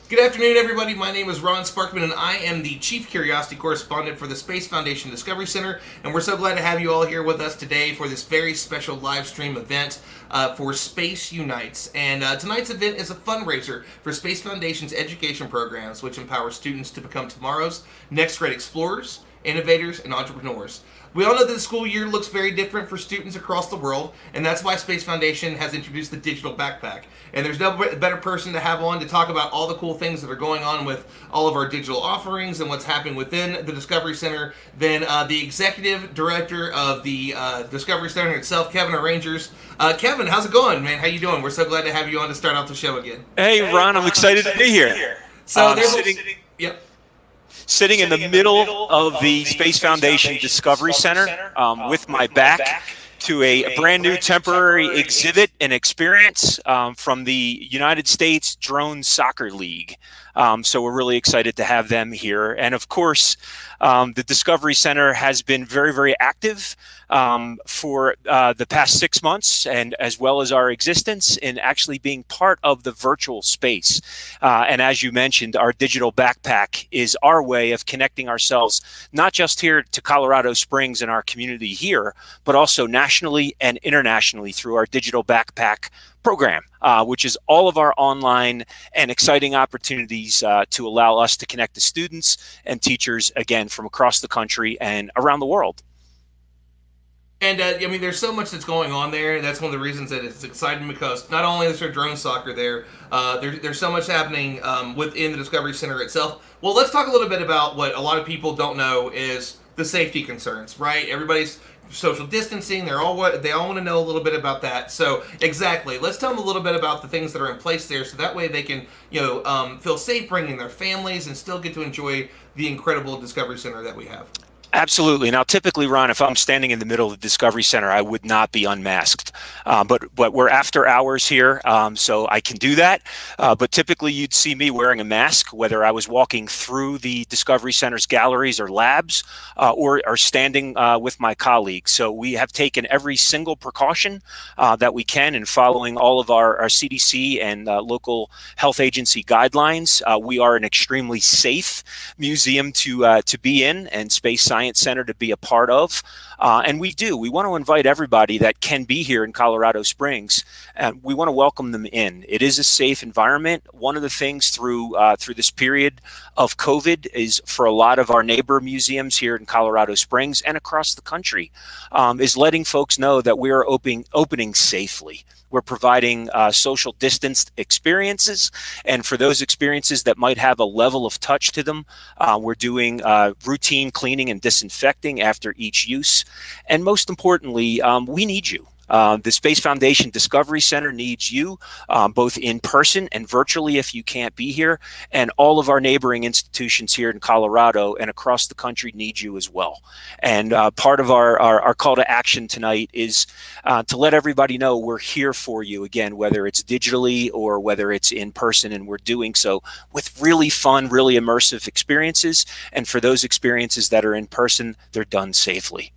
Good afternoon, everybody. My name is Ron Sparkman, and I am the Chief Curiosity Correspondent for the Space Foundation Discovery Center. And we're so glad to have you all here with us today for this very special live stream event for Space Unites. And tonight's event is a fundraiser for Space Foundation's education programs, which empower students to become tomorrow's next great explorers, innovators, and entrepreneurs. We all know that the school year looks very different for students across the world, and that's why Space Foundation has introduced the digital backpack. And there's no better person to have on to talk about all the cool things that are going on with all of our digital offerings and what's happening within the Discovery Center than the executive director of the Discovery Center itself, Kevin Arrangers. Kevin, how's it going, man? How you doing? We're so glad to have you on to start off the show again. Hey, Ron, I'm excited to be here. So there's Yep. Sitting in the middle of the Space Foundation Discovery Center with my back to a brand new temporary exhibit and experience from the United States Drone Soccer League. So we're really excited to have them here. And of course, the Discovery Center has been very, very active for the past 6 months, and as well as our existence in actually being part of the virtual space. And as you mentioned, our digital backpack is our way of connecting ourselves, not just here to Colorado Springs and our community here, but also nationally and internationally through our digital backpack program, which is all of our online and exciting opportunities to allow us to connect to students and teachers, again, from across the country and around the world. And I mean, there's so much that's going on there. That's one of the reasons that it's exciting, because not only is there drone soccer there's so much happening within the Discovery Center itself. Well, let's talk a little bit about what a lot of people don't know is the safety concerns, right? Everybody's social distancing. They all want to know a little bit about that. So exactly, let's tell them a little bit about the things that are in place there, so that way they can feel safe bringing their families and still get to enjoy the incredible Discovery Center that we have. Absolutely. Now, typically, Ron, if I'm standing in the middle of the Discovery Center, I would not be unmasked. But we're after hours here, so I can do that. But typically, you'd see me wearing a mask, whether I was walking through the Discovery Center's galleries or labs, or standing with my colleagues. So we have taken every single precaution that we can in following all of our CDC and local health agency guidelines. We are an extremely safe museum to be in, and Space Science Center to be a part of. And we want to invite everybody that can be here in Colorado Springs, and we want to welcome them in. It is a safe environment. One of the things through this period of COVID is, for a lot of our neighbor museums here in Colorado Springs and across the country, is letting folks know that we are opening safely. We're providing social distanced experiences, and for those experiences that might have a level of touch to them, we're doing routine cleaning and disinfecting after each use. And most importantly, we need you. The Space Foundation Discovery Center needs you, both in person and virtually if you can't be here. And all of our neighboring institutions here in Colorado and across the country need you as well. And part of our call to action tonight is to let everybody know we're here for you, again, whether it's digitally or whether it's in person. And we're doing so with really fun, really immersive experiences. And for those experiences that are in person, they're done safely.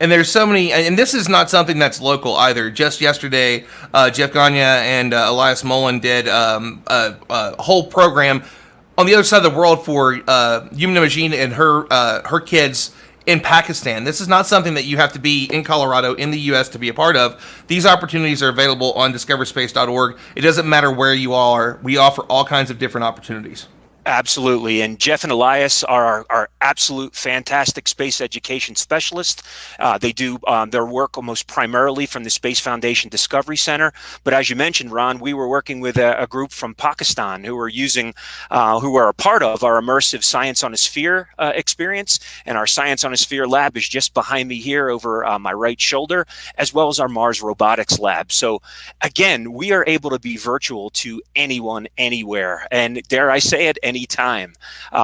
And there's so many, and this is not something that's local either. Just yesterday, Jeff Gagne and Elias Mullen did a whole program on the other side of the world for Yumna Majid and her kids in Pakistan. This is not something that you have to be in Colorado, in the U.S. to be a part of. These opportunities are available on discoverspace.org. It doesn't matter where you are. We offer all kinds of different opportunities. Absolutely. And Jeff and Elias are our absolute fantastic space education specialists. They do their work almost primarily from the Space Foundation Discovery Center. But as you mentioned, Ron, we were working with a group from Pakistan who are a part of our immersive Science on a Sphere experience. And our Science on a Sphere lab is just behind me here over my right shoulder, as well as our Mars Robotics lab. So again, we are able to be virtual to anyone, anywhere. And dare I say it, anytime.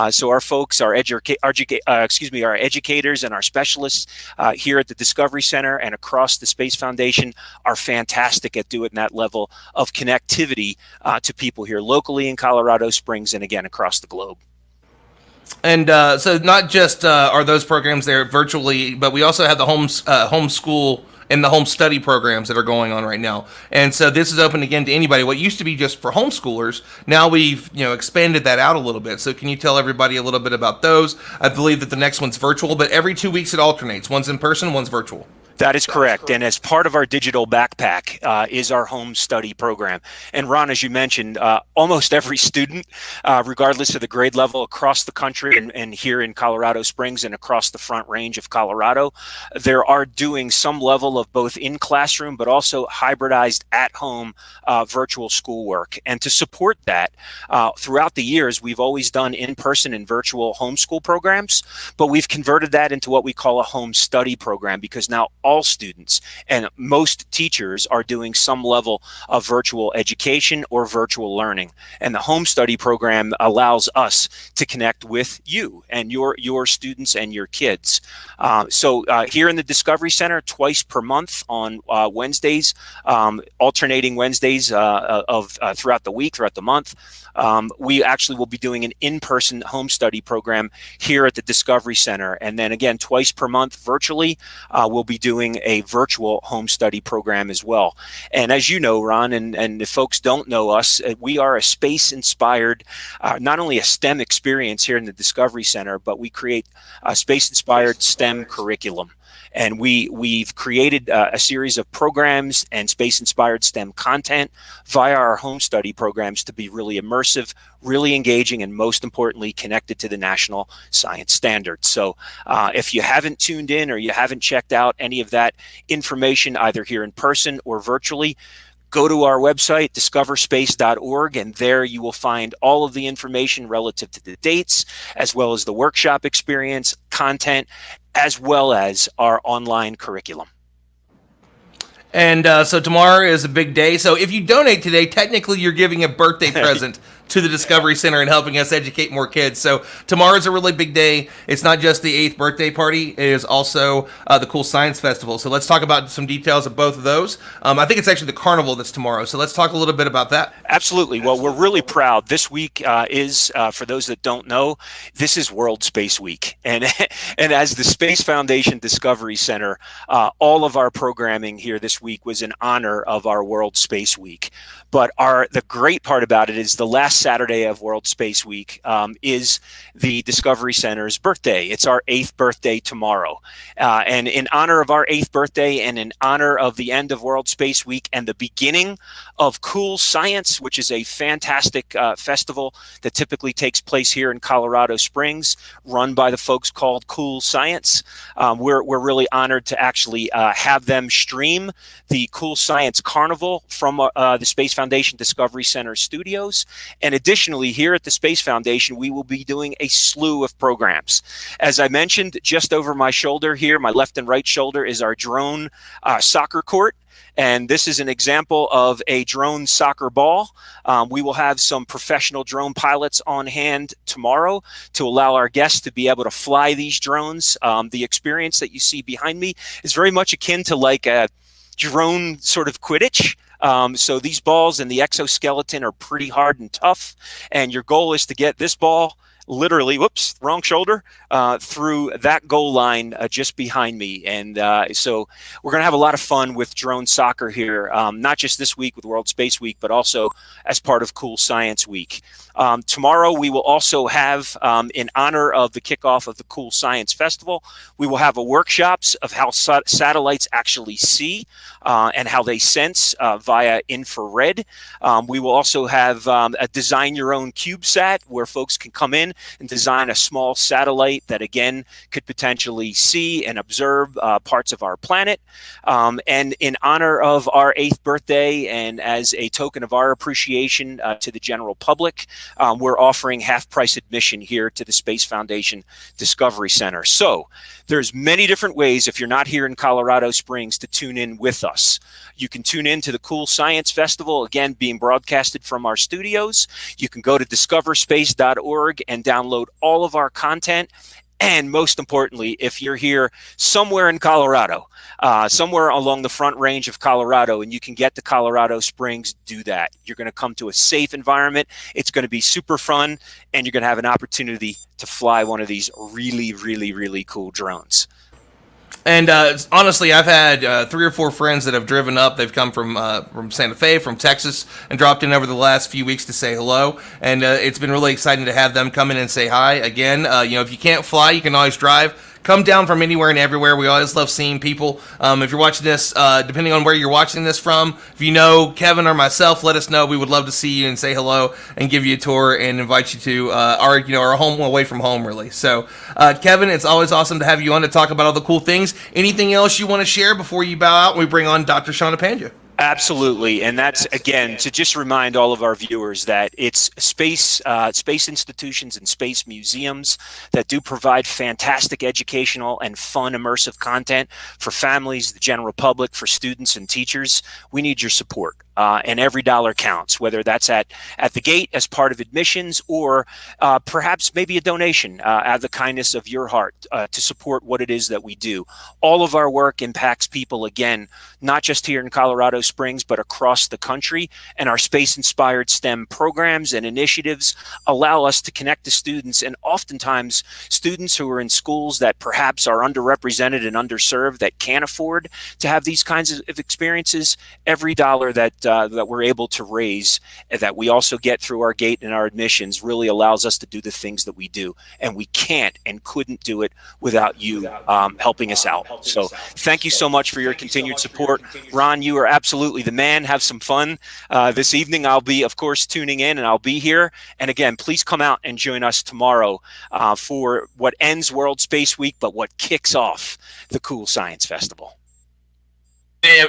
So our folks, our educators and our specialists here at the Discovery Center and across the Space Foundation are fantastic at doing that level of connectivity to people here locally in Colorado Springs and again across the globe. And so not just are those programs there virtually, but we also have the homeschool and the home study programs that are going on right now. And so this is open again to anybody. What used to be just for homeschoolers, now we've expanded that out a little bit. So can you tell everybody a little bit about those? I believe that the next one's virtual, but every 2 weeks it alternates. One's in person, one's virtual. That is correct. And as part of our digital backpack is our home study program. And Ron, as you mentioned, almost every student, regardless of the grade level across the country and here in Colorado Springs and across the Front Range of Colorado, there are doing some level of both in classroom, but also hybridized at home virtual schoolwork. And to support that, throughout the years, we've always done in-person and virtual homeschool programs, but we've converted that into what we call a home study program, because now all students and most teachers are doing some level of virtual education or virtual learning. And the home study program allows us to connect with you and your students and your kids. So here in the Discovery Center, twice per month on Wednesdays, alternating Wednesdays throughout the week, throughout the month, we actually will be doing an in-person home study program here at the Discovery Center. And then again, twice per month virtually, we'll be doing a virtual home study program as well. And as you know, Ron, and if folks don't know us, we are a space-inspired, not only a STEM experience here in the Discovery Center, but we create a space-inspired STEM curriculum. And we've created a series of programs and space-inspired STEM content via our home study programs to be really immersive, really engaging, and most importantly, connected to the national science standards. So if you haven't tuned in or you haven't checked out any of that information, either here in person or virtually, go to our website, discoverspace.org, and there you will find all of the information relative to the dates, as well as the workshop experience, content, as well as our online curriculum. And so tomorrow is a big day. So if you donate today, technically you're giving a birthday present to the Discovery Center and helping us educate more kids. So tomorrow's a really big day. It's not just the 8th birthday party. It is also the Cool Science Festival. So let's talk about some details of both of those. I think it's actually the carnival that's tomorrow. So let's talk a little bit about that. Absolutely. Well, we're really proud. This week is, for those that don't know, this is World Space Week. And as the Space Foundation Discovery Center, all of our programming here this week was in honor of our World Space Week. But the great part about it is the last Saturday of World Space Week is the Discovery Center's birthday. It's our 8th birthday tomorrow. And in honor of our 8th birthday and in honor of the end of World Space Week and the beginning of Cool Science, which is a fantastic festival that typically takes place here in Colorado Springs, run by the folks called Cool Science, we're really honored to actually have them stream the Cool Science Carnival from the Space Foundation Discovery Center studios. And additionally, here at the Space Foundation, we will be doing a slew of programs. As I mentioned, just over my shoulder here, my left and right shoulder, is our drone soccer court. And this is an example of a drone soccer ball. We will have some professional drone pilots on hand tomorrow to allow our guests to be able to fly these drones. The experience that you see behind me is very much akin to like a drone sort of Quidditch. So these balls and the exoskeleton are pretty hard and tough. And your goal is to get this ball literally, whoops, wrong shoulder, through that goal line just behind me. And so we're going to have a lot of fun with drone soccer here, not just this week with World Space Week, but also as part of Cool Science Week. Tomorrow, we will also have, in honor of the kickoff of the Cool Science Festival, we will have a workshops of how satellites actually see and how they sense via infrared. We will also have a design your own CubeSat where folks can come in and design a small satellite that, again, could potentially see and observe parts of our planet. And in honor of our 8th birthday and as a token of our appreciation to the general public, we're offering half-price admission here to the Space Foundation Discovery Center. So there's many different ways, if you're not here in Colorado Springs, to tune in with us. You can tune in to the Cool Science Festival, again, being broadcasted from our studios. You can go to discoverspace.org and download all of our content. And most importantly, if you're here somewhere in Colorado, somewhere along the Front Range of Colorado, and you can get to Colorado Springs, do that. You're going to come to a safe environment. It's going to be super fun, and you're going to have an opportunity to fly one of these really, really, really cool drones. And honestly, I've had 3 or 4 friends that have driven up. They've come from Santa Fe, from Texas, and dropped in over the last few weeks to say hello. And it's been really exciting to have them come in and say hi. Again, if you can't fly, you can always drive. Come down from anywhere and everywhere. We always love seeing people. If you're watching this, depending on where you're watching this from, if you know Kevin or myself, let us know. We would love to see you and say hello and give you a tour and invite you to our home away from home, really. So, Kevin, it's always awesome to have you on to talk about all the cool things. Anything else you want to share before you bow out and we bring on Dr. Shauna Pandya? Absolutely, and that's again to just remind all of our viewers that it's space institutions and space museums that do provide fantastic educational and fun immersive content for families, the general public, for students and teachers. We need your support. And every dollar counts, whether that's at the gate as part of admissions or perhaps maybe a donation out of the kindness of your heart to support what it is that we do. All of our work impacts people, again, not just here in Colorado Springs, but across the country. And our space-inspired STEM programs and initiatives allow us to connect to students, and oftentimes students who are in schools that perhaps are underrepresented and underserved that can't afford to have these kinds of experiences. Every dollar that we're able to raise, that we also get through our gate and our admissions, really allows us to do the things that we do. And we can't and couldn't do it without you helping us out. So thank you so much for your continued support. Ron, you are absolutely the man. Have some fun this evening. I'll be, of course, tuning in, and I'll be here. And again, please come out and join us tomorrow for what ends World Space Week, but what kicks off the Cool Science Festival.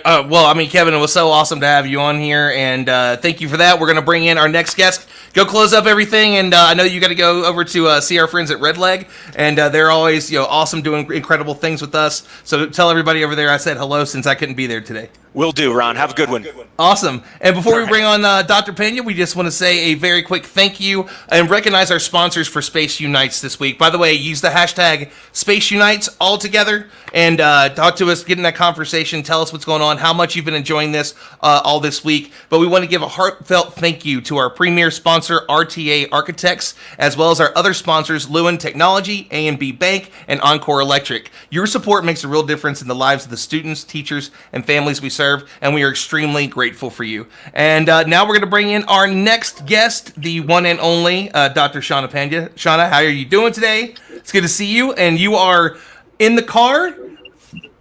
Well, I mean, Kevin, it was so awesome to have you on here, and thank you for that. We're going to bring in our next guest. Go close up everything, and I know you got to go over to see our friends at Red Leg, and they're always awesome, doing incredible things with us. So tell everybody over there I said hello since I couldn't be there today. Will do, Ron. Have a good one. Awesome. And before we bring on Dr. Pena, we just want to say a very quick thank you and recognize our sponsors for Space Unites this week. By the way, use the hashtag Space Unites all together and talk to us, get in that conversation, tell us what's going on, how much you've been enjoying this all this week. But we want to give a heartfelt thank you to our premier sponsor, RTA Architects, as well as our other sponsors, Lewin Technology, A&B Bank, and Encore Electric. Your support makes a real difference in the lives of the students, teachers, and families we serve, and we are extremely grateful for you. And now we're going to bring in our next guest, the one and only Dr. Shauna Pandya. Shauna, how are you doing today? It's good to see you. And you are in the car,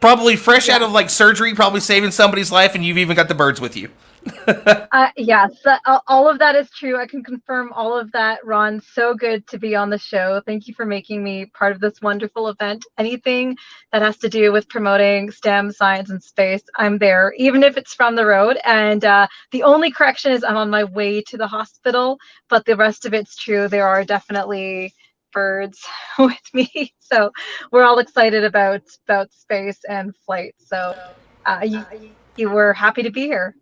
probably fresh out of surgery, probably saving somebody's life, and you've even got the birds with you. Yes, all of that is true. I can confirm all of that, Ron. So good to be on the show. Thank you for making me part of this wonderful event. Anything that has to do with promoting STEM, science, and space, I'm there, even if it's from the road. And the only correction is I'm on my way to the hospital, but the rest of it's true. There are definitely birds with me. So we're all excited about space and flight. So you were happy to be here.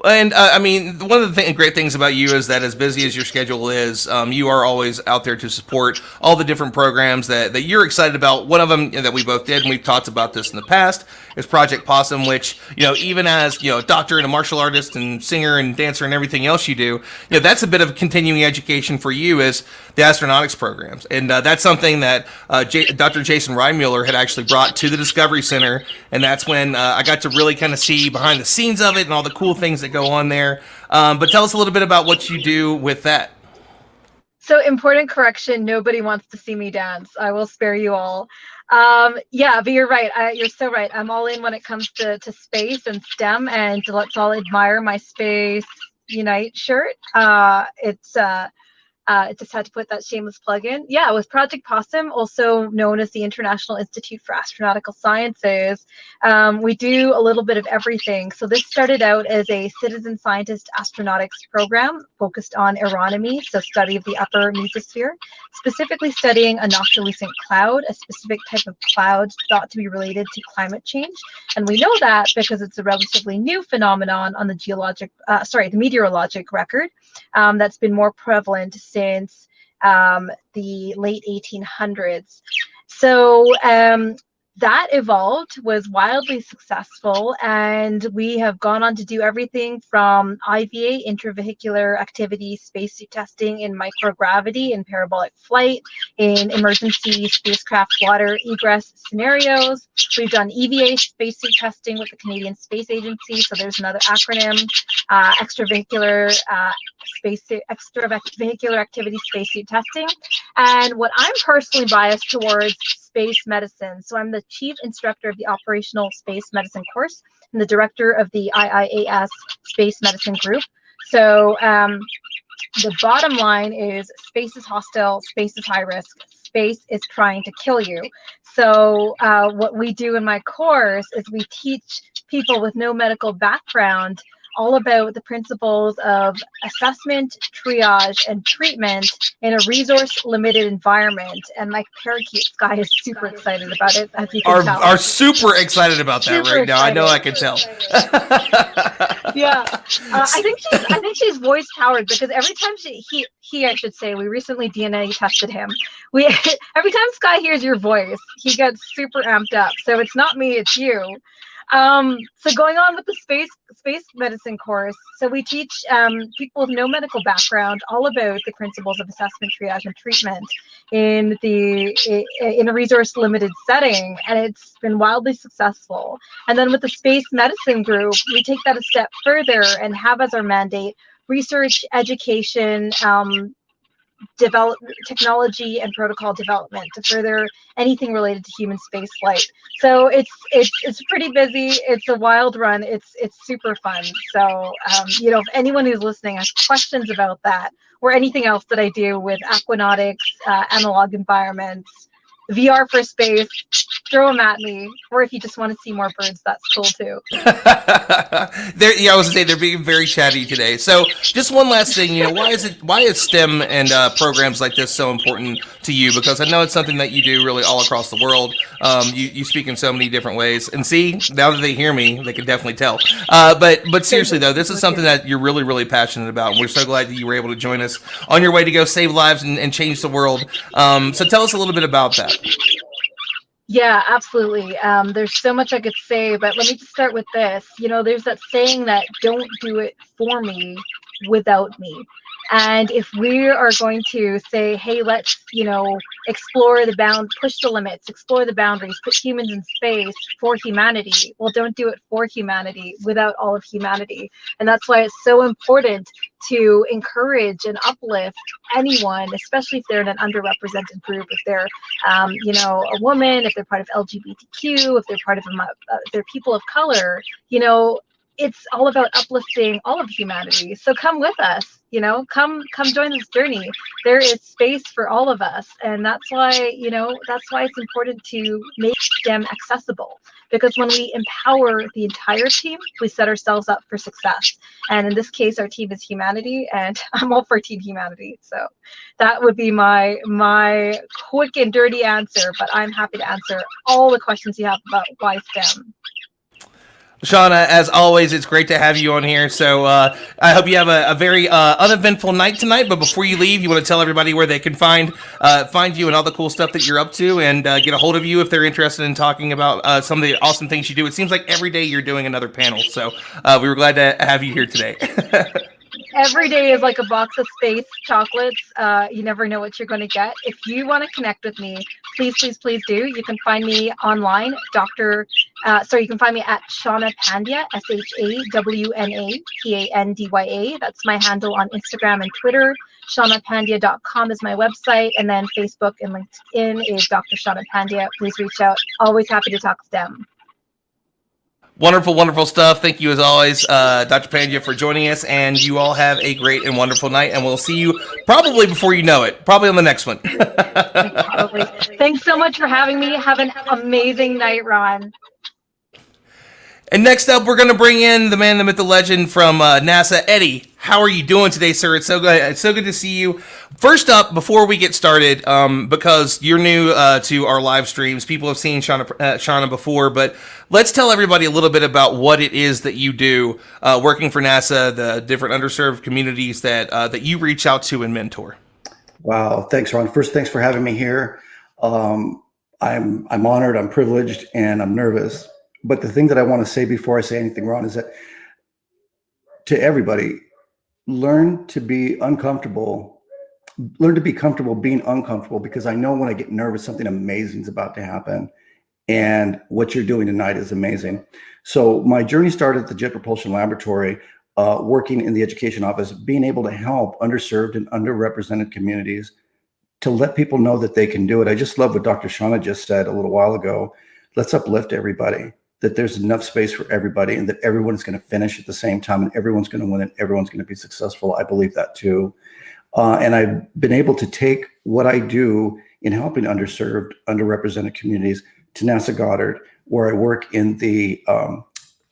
And I mean, one of the great things about you is that as busy as your schedule is, you are always out there to support all the different programs that you're excited about. One of them that we both did, and we've talked about this in the past, is Project Possum, which, even as, a doctor and a martial artist and singer and dancer and everything else you do, that's a bit of continuing education for you as the astronautics programs. And that's something that Dr. Jason Reimuller had actually brought to the Discovery Center. And that's when I got to really kind of see behind the scenes of it and all the cool things that go on there. But tell us a little bit about what you do with that. So, important correction, nobody wants to see me dance. I will spare you all. Yeah, but you're right. You're so right. I'm all in when it comes to space and STEM, and let's all admire my Space Unite shirt. It just had to put that shameless plug in. Yeah, with Project Possum, also known as the International Institute for Astronautical Sciences, we do a little bit of everything. So this started out as a citizen scientist astronautics program focused on aeronomy, so study of the upper mesosphere, specifically studying a noctilucent cloud, a specific type of cloud thought to be related to climate change. And we know that because it's a relatively new phenomenon on the the meteorologic record that's been more prevalent since the late 1800s. So that evolved, was wildly successful, and we have gone on to do everything from IVA, intravehicular activity spacesuit testing in microgravity and parabolic flight, in emergency spacecraft water egress scenarios. We've done EVA spacesuit testing with the Canadian Space Agency, so there's another acronym, extravehicular extravehicular activity spacesuit testing. And what I'm personally biased towards space medicine. So I'm the chief instructor of the operational space medicine course and the director of the IIAS space medicine group. So the bottom line is space is hostile, space is high risk, space is trying to kill you. So what we do in my course is we teach people with no medical background all about the principles of assessment, triage, and treatment in a resource-limited environment. And my parakeet Sky is super excited about it, as you can tell. Are super excited about that Super right now. I know I excited. can tell. Yeah, I think she's voice powered, because every time I should say, we recently DNA tested him. Every time Sky hears your voice, he gets super amped up. So it's not me, it's you. So going on with the space medicine course, so we teach people with no medical background all about the principles of assessment, triage, and treatment in a resource limited setting, and it's been wildly successful. And then with the space medicine group, we take that a step further and have as our mandate research, education, develop technology and protocol development to further anything related to human space flight. So it's pretty busy. It's a wild run. It's super fun. So if anyone who's listening has questions about that or anything else that I do with aquanautics, analog environments, VR for space, throw them at me. Or if you just want to see more birds, that's cool too. I was gonna say they're being very chatty today. So just one last thing, why is STEM and programs like this so important to you? Because I know it's something that you do really all across the world. You speak in so many different ways. And see, now that they hear me, they can definitely tell. But seriously though, this is something that you're really, really passionate about. And we're so glad that you were able to join us on your way to go save lives and change the world. So tell us a little bit about that. Yeah, absolutely. There's so much I could say, but let me just start with this. There's that saying that don't do it for me without me. And if we are going to say, hey, let's, explore push the limits, explore the boundaries, put humans in space for humanity, well, don't do it for humanity without all of humanity. And that's why it's so important to encourage and uplift anyone, especially if they're in an underrepresented group, if they're, a woman, if they're part of LGBTQ, if they're part of if they're people of color, it's all about uplifting all of humanity. So come with us, come join this journey. There is space for all of us. And that's why it's important to make STEM accessible, because when we empower the entire team, we set ourselves up for success. And in this case, our team is humanity, and I'm all for team humanity. So that would be my quick and dirty answer, but I'm happy to answer all the questions you have about why STEM. Shauna, as always, it's great to have you on here. So I hope you have a very uneventful night tonight. But before you leave, you want to tell everybody where they can find you and all the cool stuff that you're up to, and get a hold of you if they're interested in talking about some of the awesome things you do. It seems like every day you're doing another panel. So we were glad to have you here today. Every day is like a box of space chocolates. You never know what you're going to get. If you want to connect with me, please do. You can find me online, you can find me at Shauna Pandya, SHAWNAPANDYA. That's my handle on Instagram and Twitter. ShaunaPandya.com is my website, and then Facebook and LinkedIn is Dr. Shauna Pandya. Please reach out. Always happy to talk STEM. Wonderful, wonderful stuff. Thank you, as always, Dr. Pandya, for joining us. And you all have a great and wonderful night. And we'll see you probably before you know it, probably on the next one. Probably. Thanks so much for having me. Have an amazing night, Ron. And next up, we're going to bring in the man, the myth, the legend from NASA, Eddie. How are you doing today, sir? It's so good. It's so good to see you. First up, before we get started, because you're new to our live streams, people have seen Shauna before, but let's tell everybody a little bit about what it is that you do working for NASA, the different underserved communities that you reach out to and mentor. Wow. Thanks, Ron. First, thanks for having me here. I'm honored, I'm privileged, and I'm nervous. But the thing that I want to say before I say anything, Ron, is that to everybody, learn to be uncomfortable. Learn to be comfortable being uncomfortable, because I know when I get nervous, something amazing is about to happen. And what you're doing tonight is amazing. So my journey started at the Jet Propulsion Laboratory, working in the education office, being able to help underserved and underrepresented communities, to let people know that they can do it. I just love what Dr. Shauna just said a little while ago. Let's uplift everybody, that there's enough space for everybody, and that everyone's going to finish at the same time, and everyone's going to win, and everyone's going to be successful. I believe that too. And I've been able to take what I do in helping underserved, underrepresented communities to NASA Goddard, where I work in the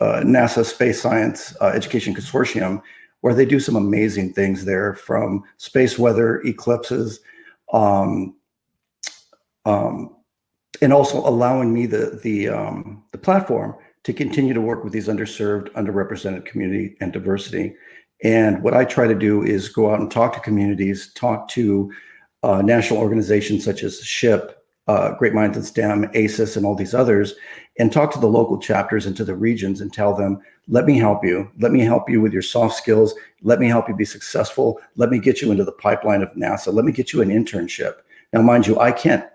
NASA Space Science Education Consortium, where they do some amazing things there, from space weather, eclipses, um, um, and also allowing me the platform to continue to work with these underserved, underrepresented community and diversity. And what I try to do is go out and talk to communities, talk to national organizations such as SHIP, Great Minds in STEM, ACES, and all these others, and talk to the local chapters and to the regions and tell them, let me help you. Let me help you with your soft skills. Let me help you be successful. Let me get you into the pipeline of NASA. Let me get you an internship. Now, mind you, I can't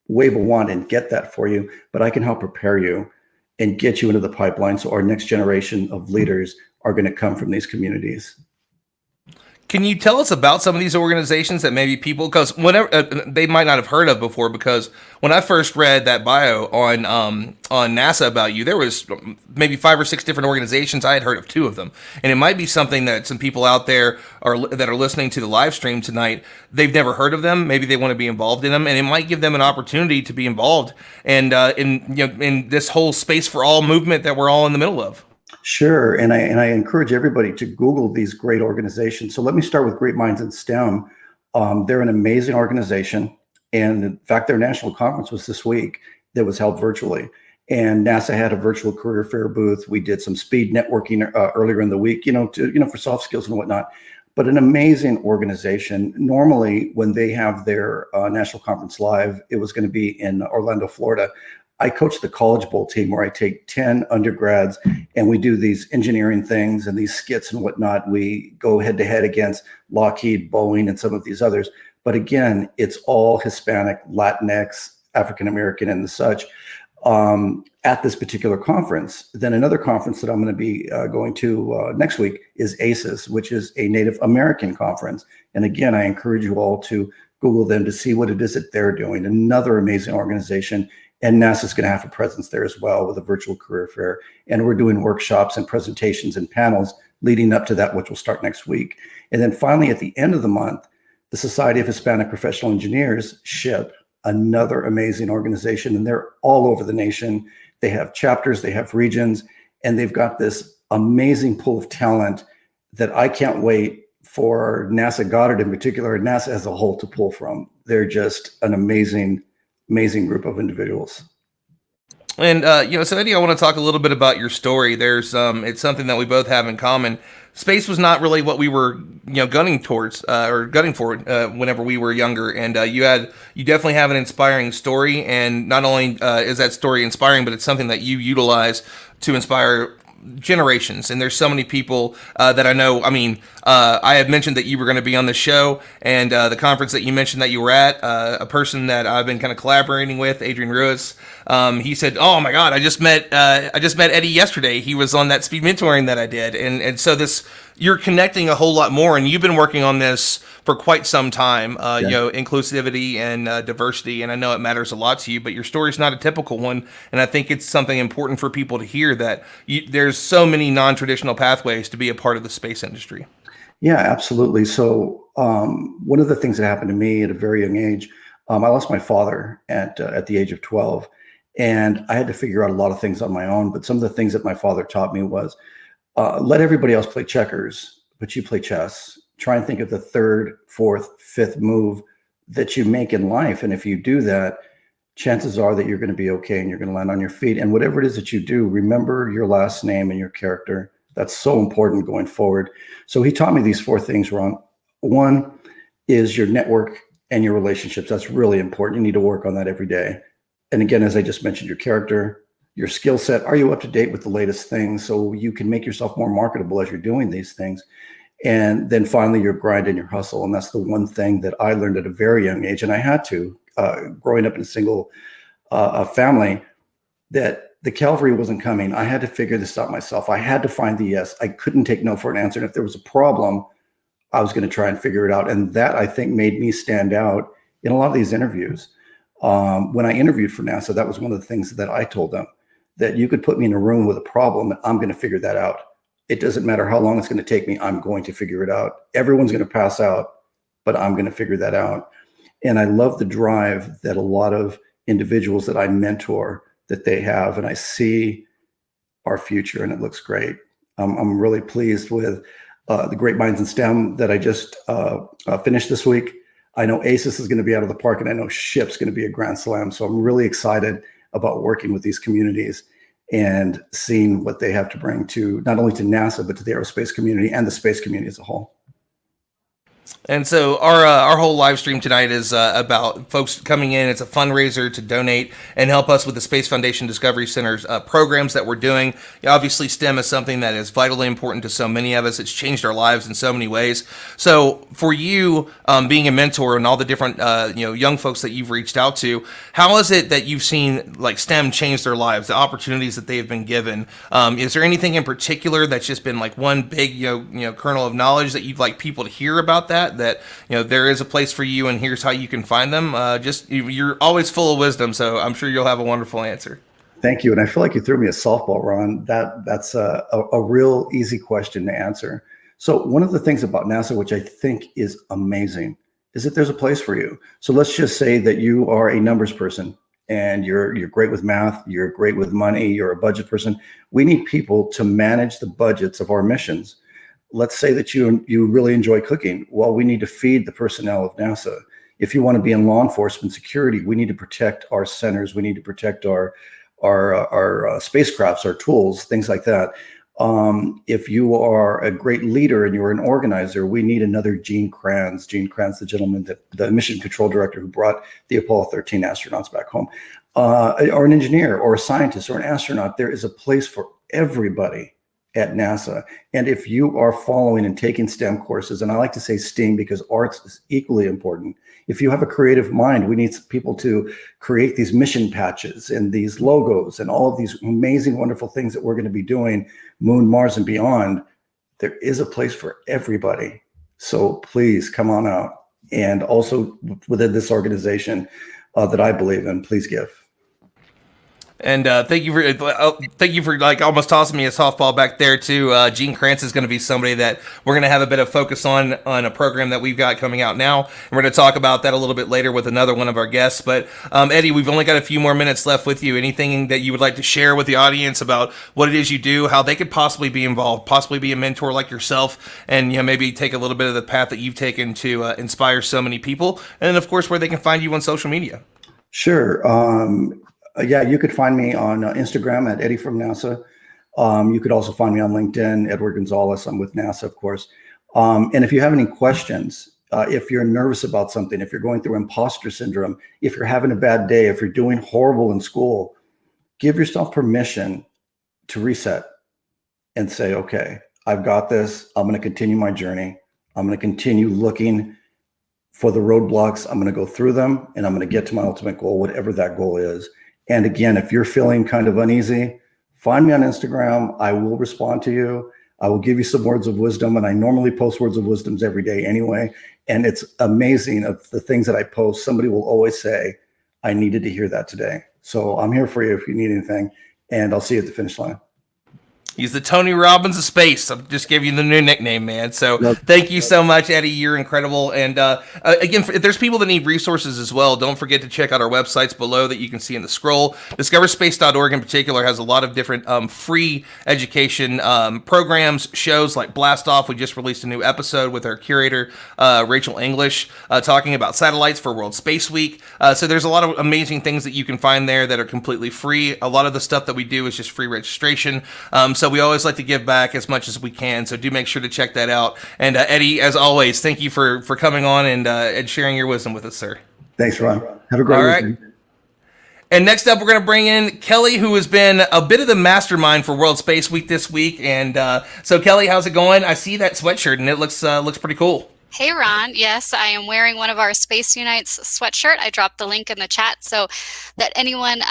wave a wand and get that for you, but I can help prepare you and get you into the pipeline, so our next generation of leaders are going to come from these communities. Can you tell us about some of these organizations that maybe people, because whenever they might not have heard of before? Because when I first read that bio on NASA about you, there was maybe 5 or 6 different organizations. I had heard of 2 of them, and it might be something that some people out there that are listening to the live stream tonight, they've never heard of them. Maybe they want to be involved in them, and it might give them an opportunity to be involved and in this whole space for all movement that we're all in the middle of. Sure, and I encourage everybody to Google these great organizations. So let me start with Great Minds in STEM. They're an amazing organization, and in fact, their national conference was this week that was held virtually. And NASA had a virtual career fair booth. We did some speed networking earlier in the week, for soft skills and whatnot. But an amazing organization. Normally, when they have their national conference live, it was going to be in Orlando, Florida. I coach the College Bowl team, where I take 10 undergrads and we do these engineering things and these skits and whatnot. We go head to head against Lockheed, Boeing, and some of these others. But again, it's all Hispanic, Latinx, African American, and the such at this particular conference. Then another conference that I'm going to be going to next week is ACES, which is a Native American conference. And again, I encourage you all to Google them to see what it is that they're doing. Another amazing organization. And NASA's going to have a presence there as well with a virtual career fair. And we're doing workshops and presentations and panels leading up to that, which will start next week. And then finally, at the end of the month, the Society of Hispanic Professional Engineers, SHIP, another amazing organization. And they're all over the nation. They have chapters, they have regions, and they've got this amazing pool of talent that I can't wait for NASA Goddard in particular, and NASA as a whole, to pull from. They're just an amazing group of individuals. And so Eddie, I want to talk a little bit about your story. There's it's something that we both have in common. Space was not really what we were, gunning towards or gunning for whenever we were younger. And you definitely have an inspiring story. And not only is that story inspiring, but it's something that you utilize to inspire generations. And there's so many people that I know. I mean, I had mentioned that you were going to be on the show, and the conference that you mentioned that you were at, a person that I've been kind of collaborating with, Adrian Ruiz, he said, "Oh my God, I just met Eddie yesterday. He was on that speed mentoring that I did." And so you're connecting a whole lot more, and you've been working on this for quite some time, inclusivity and diversity, and I know it matters a lot to you, but your story's not a typical one, and I think it's something important for people to hear, that there's so many non-traditional pathways to be a part of the space industry. Yeah, absolutely. So one of the things that happened to me at a very young age, I lost my father at the age of 12, and I had to figure out a lot of things on my own, but some of the things that my father taught me was, let everybody else play checkers, but you play chess. Try and think of the 3rd, 4th, 5th move that you make in life. And if you do that, chances are that you're going to be okay and you're going to land on your feet. And whatever it is that you do, remember your last name and your character. That's so important going forward. So he taught me these 4 things, Ron. One is your network and your relationships. That's really important. You need to work on that every day. And again, as I just mentioned, your character, your skill set, are you up to date with the latest things so you can make yourself more marketable as you're doing these things? And then finally, your grind and your hustle. And that's the one thing that I learned at a very young age. And I had to, growing up in a single family, that the cavalry wasn't coming. I had to figure this out myself. I had to find the yes. I couldn't take no for an answer. And if there was a problem, I was going to try and figure it out. And that, I think, made me stand out in a lot of these interviews. When I interviewed for NASA, that was one of the things that I told them, that you could put me in a room with a problem and I'm going to figure that out. It doesn't matter how long it's going to take me. I'm going to figure it out. Everyone's going to pass out, but I'm going to figure that out. And I love the drive that a lot of individuals that I mentor, that they have, and I see our future, and it looks great. I'm really pleased with the Great Minds in STEM that I just finished this week. I know ACES is going to be out of the park, and I know SHIP's going to be a grand slam. So I'm really excited about working with these communities and seeing what they have to bring to not only to NASA, but to the aerospace community and the space community as a whole. And so our whole live stream tonight is about folks coming in. It's a fundraiser to donate and help us with the Space Foundation Discovery Center's programs that we're doing. Obviously, STEM is something that is vitally important to so many of us. It's changed our lives in so many ways. So for you, being a mentor and all the different young folks that you've reached out to, how is it that you've seen like STEM change their lives, the opportunities that they have been given? Is there anything in particular that's just been like one big kernel of knowledge that you'd like people to hear about that there is a place for you and here's how you can find them? You're always full of wisdom, so I'm sure you'll have a wonderful answer. Thank you. And I feel like you threw me a softball, Ron. That's a real easy question to answer. So one of the things about NASA, which I think is amazing, is that there's a place for you. So let's just say that you are a numbers person and you're great with math, you're great with money, you're a budget person. We need people to manage the budgets of our missions. Let's say that you really enjoy cooking. Well, we need to feed the personnel of NASA. If you want to be in law enforcement security, we need to protect our centers. We need to protect our spacecrafts, our tools, things like that. If you are a great leader and you're an organizer, we need another Gene Kranz, the gentleman, the mission control director who brought the Apollo 13 astronauts back home, or an engineer or a scientist or an astronaut. There is a place for everybody at NASA. And if you are following and taking STEM courses, and I like to say STEAM because arts is equally important. If you have a creative mind, we need people to create these mission patches and these logos and all of these amazing, wonderful things that we're going to be doing, Moon, Mars, and beyond. There is a place for everybody. So please come on out. And also within this organization that I believe in, please give. And thank you for like almost tossing me a softball back there too. Gene Kranz is going to be somebody that we're going to have a bit of focus on a program that we've got coming out now. And we're going to talk about that a little bit later with another one of our guests. But Eddie, we've only got a few more minutes left with you. Anything that you would like to share with the audience about what it is you do, how they could possibly be involved, possibly be a mentor like yourself, and maybe take a little bit of the path that you've taken to inspire so many people, and then of course where they can find you on social media. Sure. Yeah, you could find me on Instagram at Eddie from NASA. You could also find me on LinkedIn, Edward Gonzalez. I'm with NASA, of course. And if you have any questions, if you're nervous about something, if you're going through imposter syndrome, if you're having a bad day, if you're doing horrible in school, give yourself permission to reset and say, okay, I've got this. I'm going to continue my journey. I'm going to continue looking for the roadblocks. I'm going to go through them and I'm going to get to my ultimate goal, whatever that goal is. And again, if you're feeling kind of uneasy, find me on Instagram. I will respond to you. I will give you some words of wisdom. And I normally post words of wisdoms every day anyway. And it's amazing of the things that I post. Somebody will always say, I needed to hear that today. So I'm here for you if you need anything. And I'll see you at the finish line. He's the Tony Robbins of space. I'm just giving you the new nickname, man. So thank you so much, Eddie. You're incredible. And again, if there's people that need resources as well, don't forget to check out our websites below that you can see in the scroll. DiscoverSpace.org in particular has a lot of different free education programs, shows like Blast Off. We just released a new episode with our curator, Rachel English, talking about satellites for World Space Week. So there's a lot of amazing things that you can find there that are completely free. A lot of the stuff that we do is just free registration. So we always like to give back as much as we can. So do make sure to check that out. And Eddie, as always, thank you for coming on and sharing your wisdom with us, sir. Thanks, Ron. Have a great weekend. And next up, we're going to bring in Kelly, who has been a bit of the mastermind for World Space Week this week. And so, Kelly, how's it going? I see that sweatshirt, and it looks pretty cool. Hey, Ron. Yes, I am wearing one of our Space Unites sweatshirt. I dropped the link in the chat so that anyone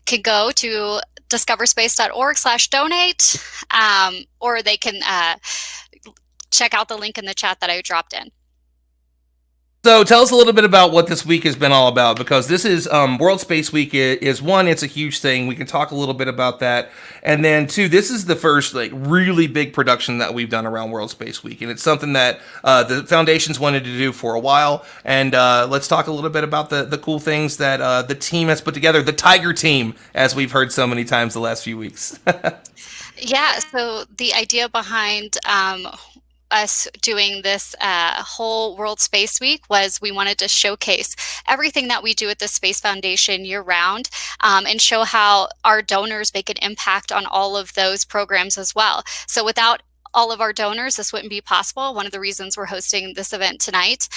can go to discoverspace.org/donate, or they can check out the link in the chat that I dropped in. So tell us a little bit about what this week has been all about, because this is World Space Week is one, it's a huge thing. We can talk a little bit about that. And then two, this is the first really big production that we've done around World Space Week. And it's something that the foundations wanted to do for a while. And let's talk a little bit about the cool things that the team has put together, the Tiger Team, as we've heard so many times the last few weeks. Yeah, so the idea behind us doing this whole World Space Week was we wanted to showcase everything that we do at the Space Foundation year round, and show how our donors make an impact on all of those programs as well. So without all of our donors, this wouldn't be possible. One of the reasons we're hosting this event tonight.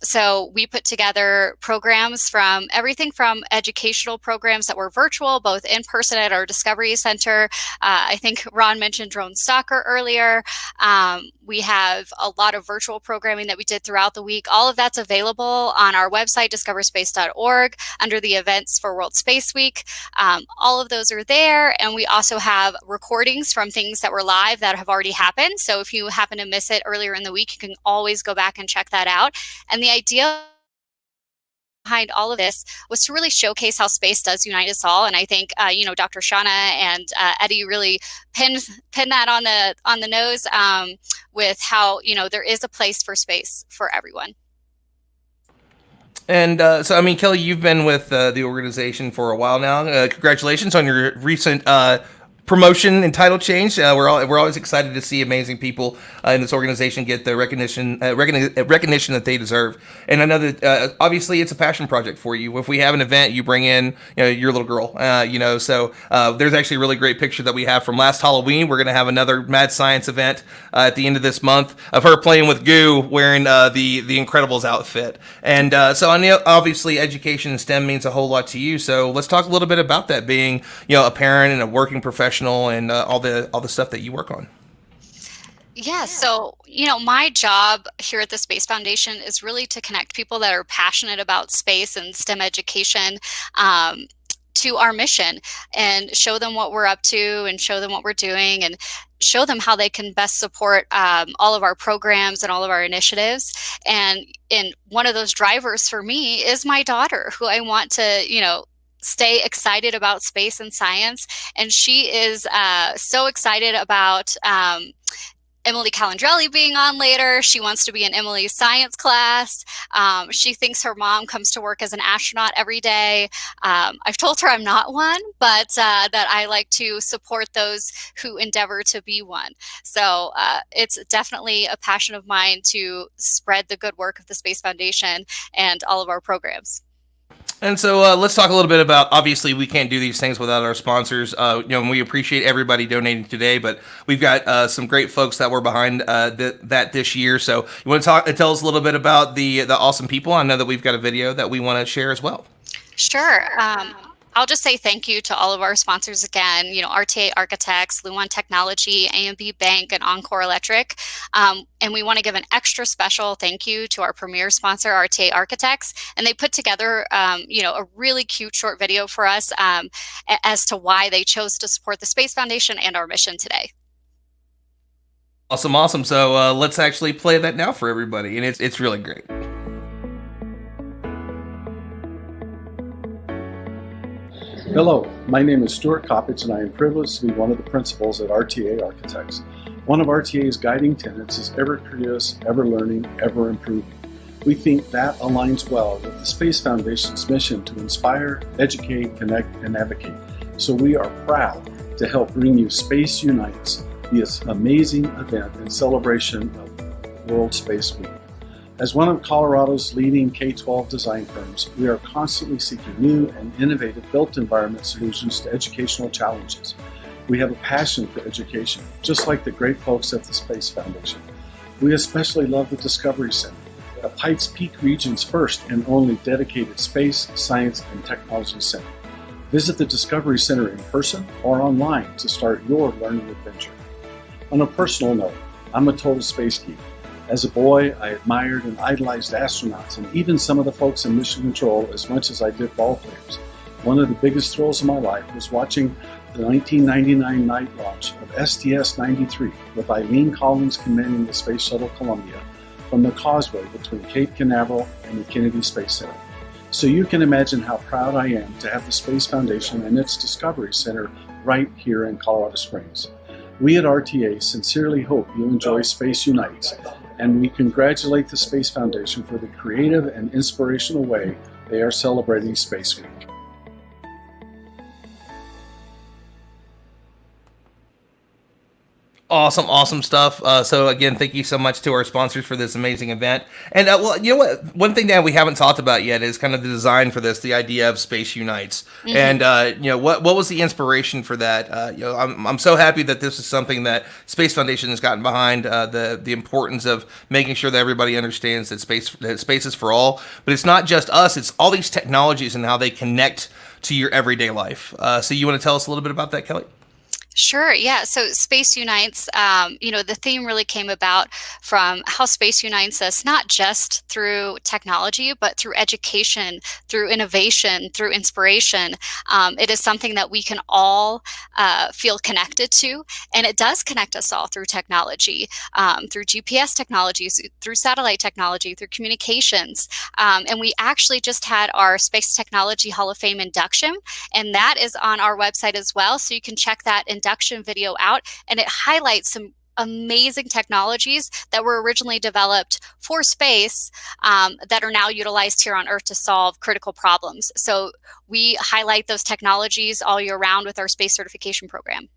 So we put together programs from everything from educational programs that were virtual, both in person at our Discovery Center. I think Ron mentioned Drone Stalker earlier. We have a lot of virtual programming that we did throughout the week. All of that's available on our website, discoverspace.org, under the events for World Space Week. All of those are there. And we also have recordings from things that were live that have already happened. So if you happen to miss it earlier in the week, you can always go back and check that out. And the idea behind all of this was to really showcase how space does unite us all. And I think, Dr. Shauna and Eddie really pinned that on the nose with how, there is a place for space for everyone. And so, Kelly, you've been with the organization for a while now. Congratulations on your recent promotion and title change. We're always excited to see amazing people in this organization get the recognition that they deserve. And I know that obviously it's a passion project for you. If we have an event, you bring in your little girl. So there's actually a really great picture that we have from last Halloween. We're going to have another Mad Science event at the end of this month of her playing with goo, wearing the Incredibles outfit. And so I know obviously education in STEM means a whole lot to you. So let's talk a little bit about that, being a parent and a working professional, and all the stuff that you work on. Yeah, so, my job here at the Space Foundation is really to connect people that are passionate about space and STEM education to our mission, and show them what we're up to, and show them what we're doing, and show them how they can best support all of our programs and all of our initiatives. And one of those drivers for me is my daughter, who I want to, stay excited about space and science. And she is so excited about Emily Calandrelli being on later. She wants to be in Emily's science class. She thinks her mom comes to work as an astronaut every day. I've told her I'm not one, but that I like to support those who endeavor to be one. So it's definitely a passion of mine to spread the good work of the Space Foundation and all of our programs. And so let's talk a little bit about, obviously we can't do these things without our sponsors. We appreciate everybody donating today, but we've got some great folks that were behind that this year. So you want to tell us a little bit about the awesome people? I know that we've got a video that we want to share as well. Sure. I'll just say thank you to all of our sponsors again, RTA Architects, Luan Technology, AMB Bank, and Encore Electric. And we want to give an extra special thank you to our premier sponsor, RTA Architects. And they put together, a really cute short video for us as to why they chose to support the Space Foundation and our mission today. Awesome. So let's actually play that now for everybody. And it's really great. Hello, my name is Stuart Coppage, and I am privileged to be one of the principals at RTA Architects. One of RTA's guiding tenets is ever curious, ever learning, ever improving. We think that aligns well with the Space Foundation's mission to inspire, educate, connect, and advocate. So we are proud to help bring you Space Unites, this amazing event in celebration of World Space Week. As one of Colorado's leading K-12 design firms, we are constantly seeking new and innovative built environment solutions to educational challenges. We have a passion for education, just like the great folks at the Space Foundation. We especially love the Discovery Center, the Pikes Peak region's first and only dedicated space, science, and technology center. Visit the Discovery Center in person or online to start your learning adventure. On a personal note, I'm a total space geek. As a boy, I admired and idolized astronauts and even some of the folks in Mission Control as much as I did ball players. One of the biggest thrills of my life was watching the 1999 night launch of STS-93 with Eileen Collins commanding the Space Shuttle Columbia from the causeway between Cape Canaveral and the Kennedy Space Center. So you can imagine how proud I am to have the Space Foundation and its Discovery Center right here in Colorado Springs. We at RTA sincerely hope you enjoy Space Unites, and we congratulate the Space Foundation for the creative and inspirational way they are celebrating Space Week. Awesome stuff. So again, thank you so much to our sponsors for this amazing event. And well, you know what? One thing that we haven't talked about yet is kind of the design for this, the idea of Space Unites. Mm-hmm. And you know, what was the inspiration for that? You know, I'm so happy that this is something that Space Foundation has gotten behind. The importance of making sure that everybody understands that space is for all. But it's not just us; it's all these technologies and how they connect to your everyday life. So you want to tell us a little bit about that, Kelly? Sure. Yeah. So Space Unites, you know, the theme really came about from how Space unites us, not just through technology, but through education, through innovation, through inspiration. It is something that we can all feel connected to, and it does connect us all through technology, through GPS technologies, through satellite technology, through communications. And we actually just had our Space Technology Hall of Fame induction, and that is on our website as well. So you can check that induction video out, and it highlights some amazing technologies that were originally developed for space that are now utilized here on Earth to solve critical problems. So we highlight those technologies all year round with our space certification program.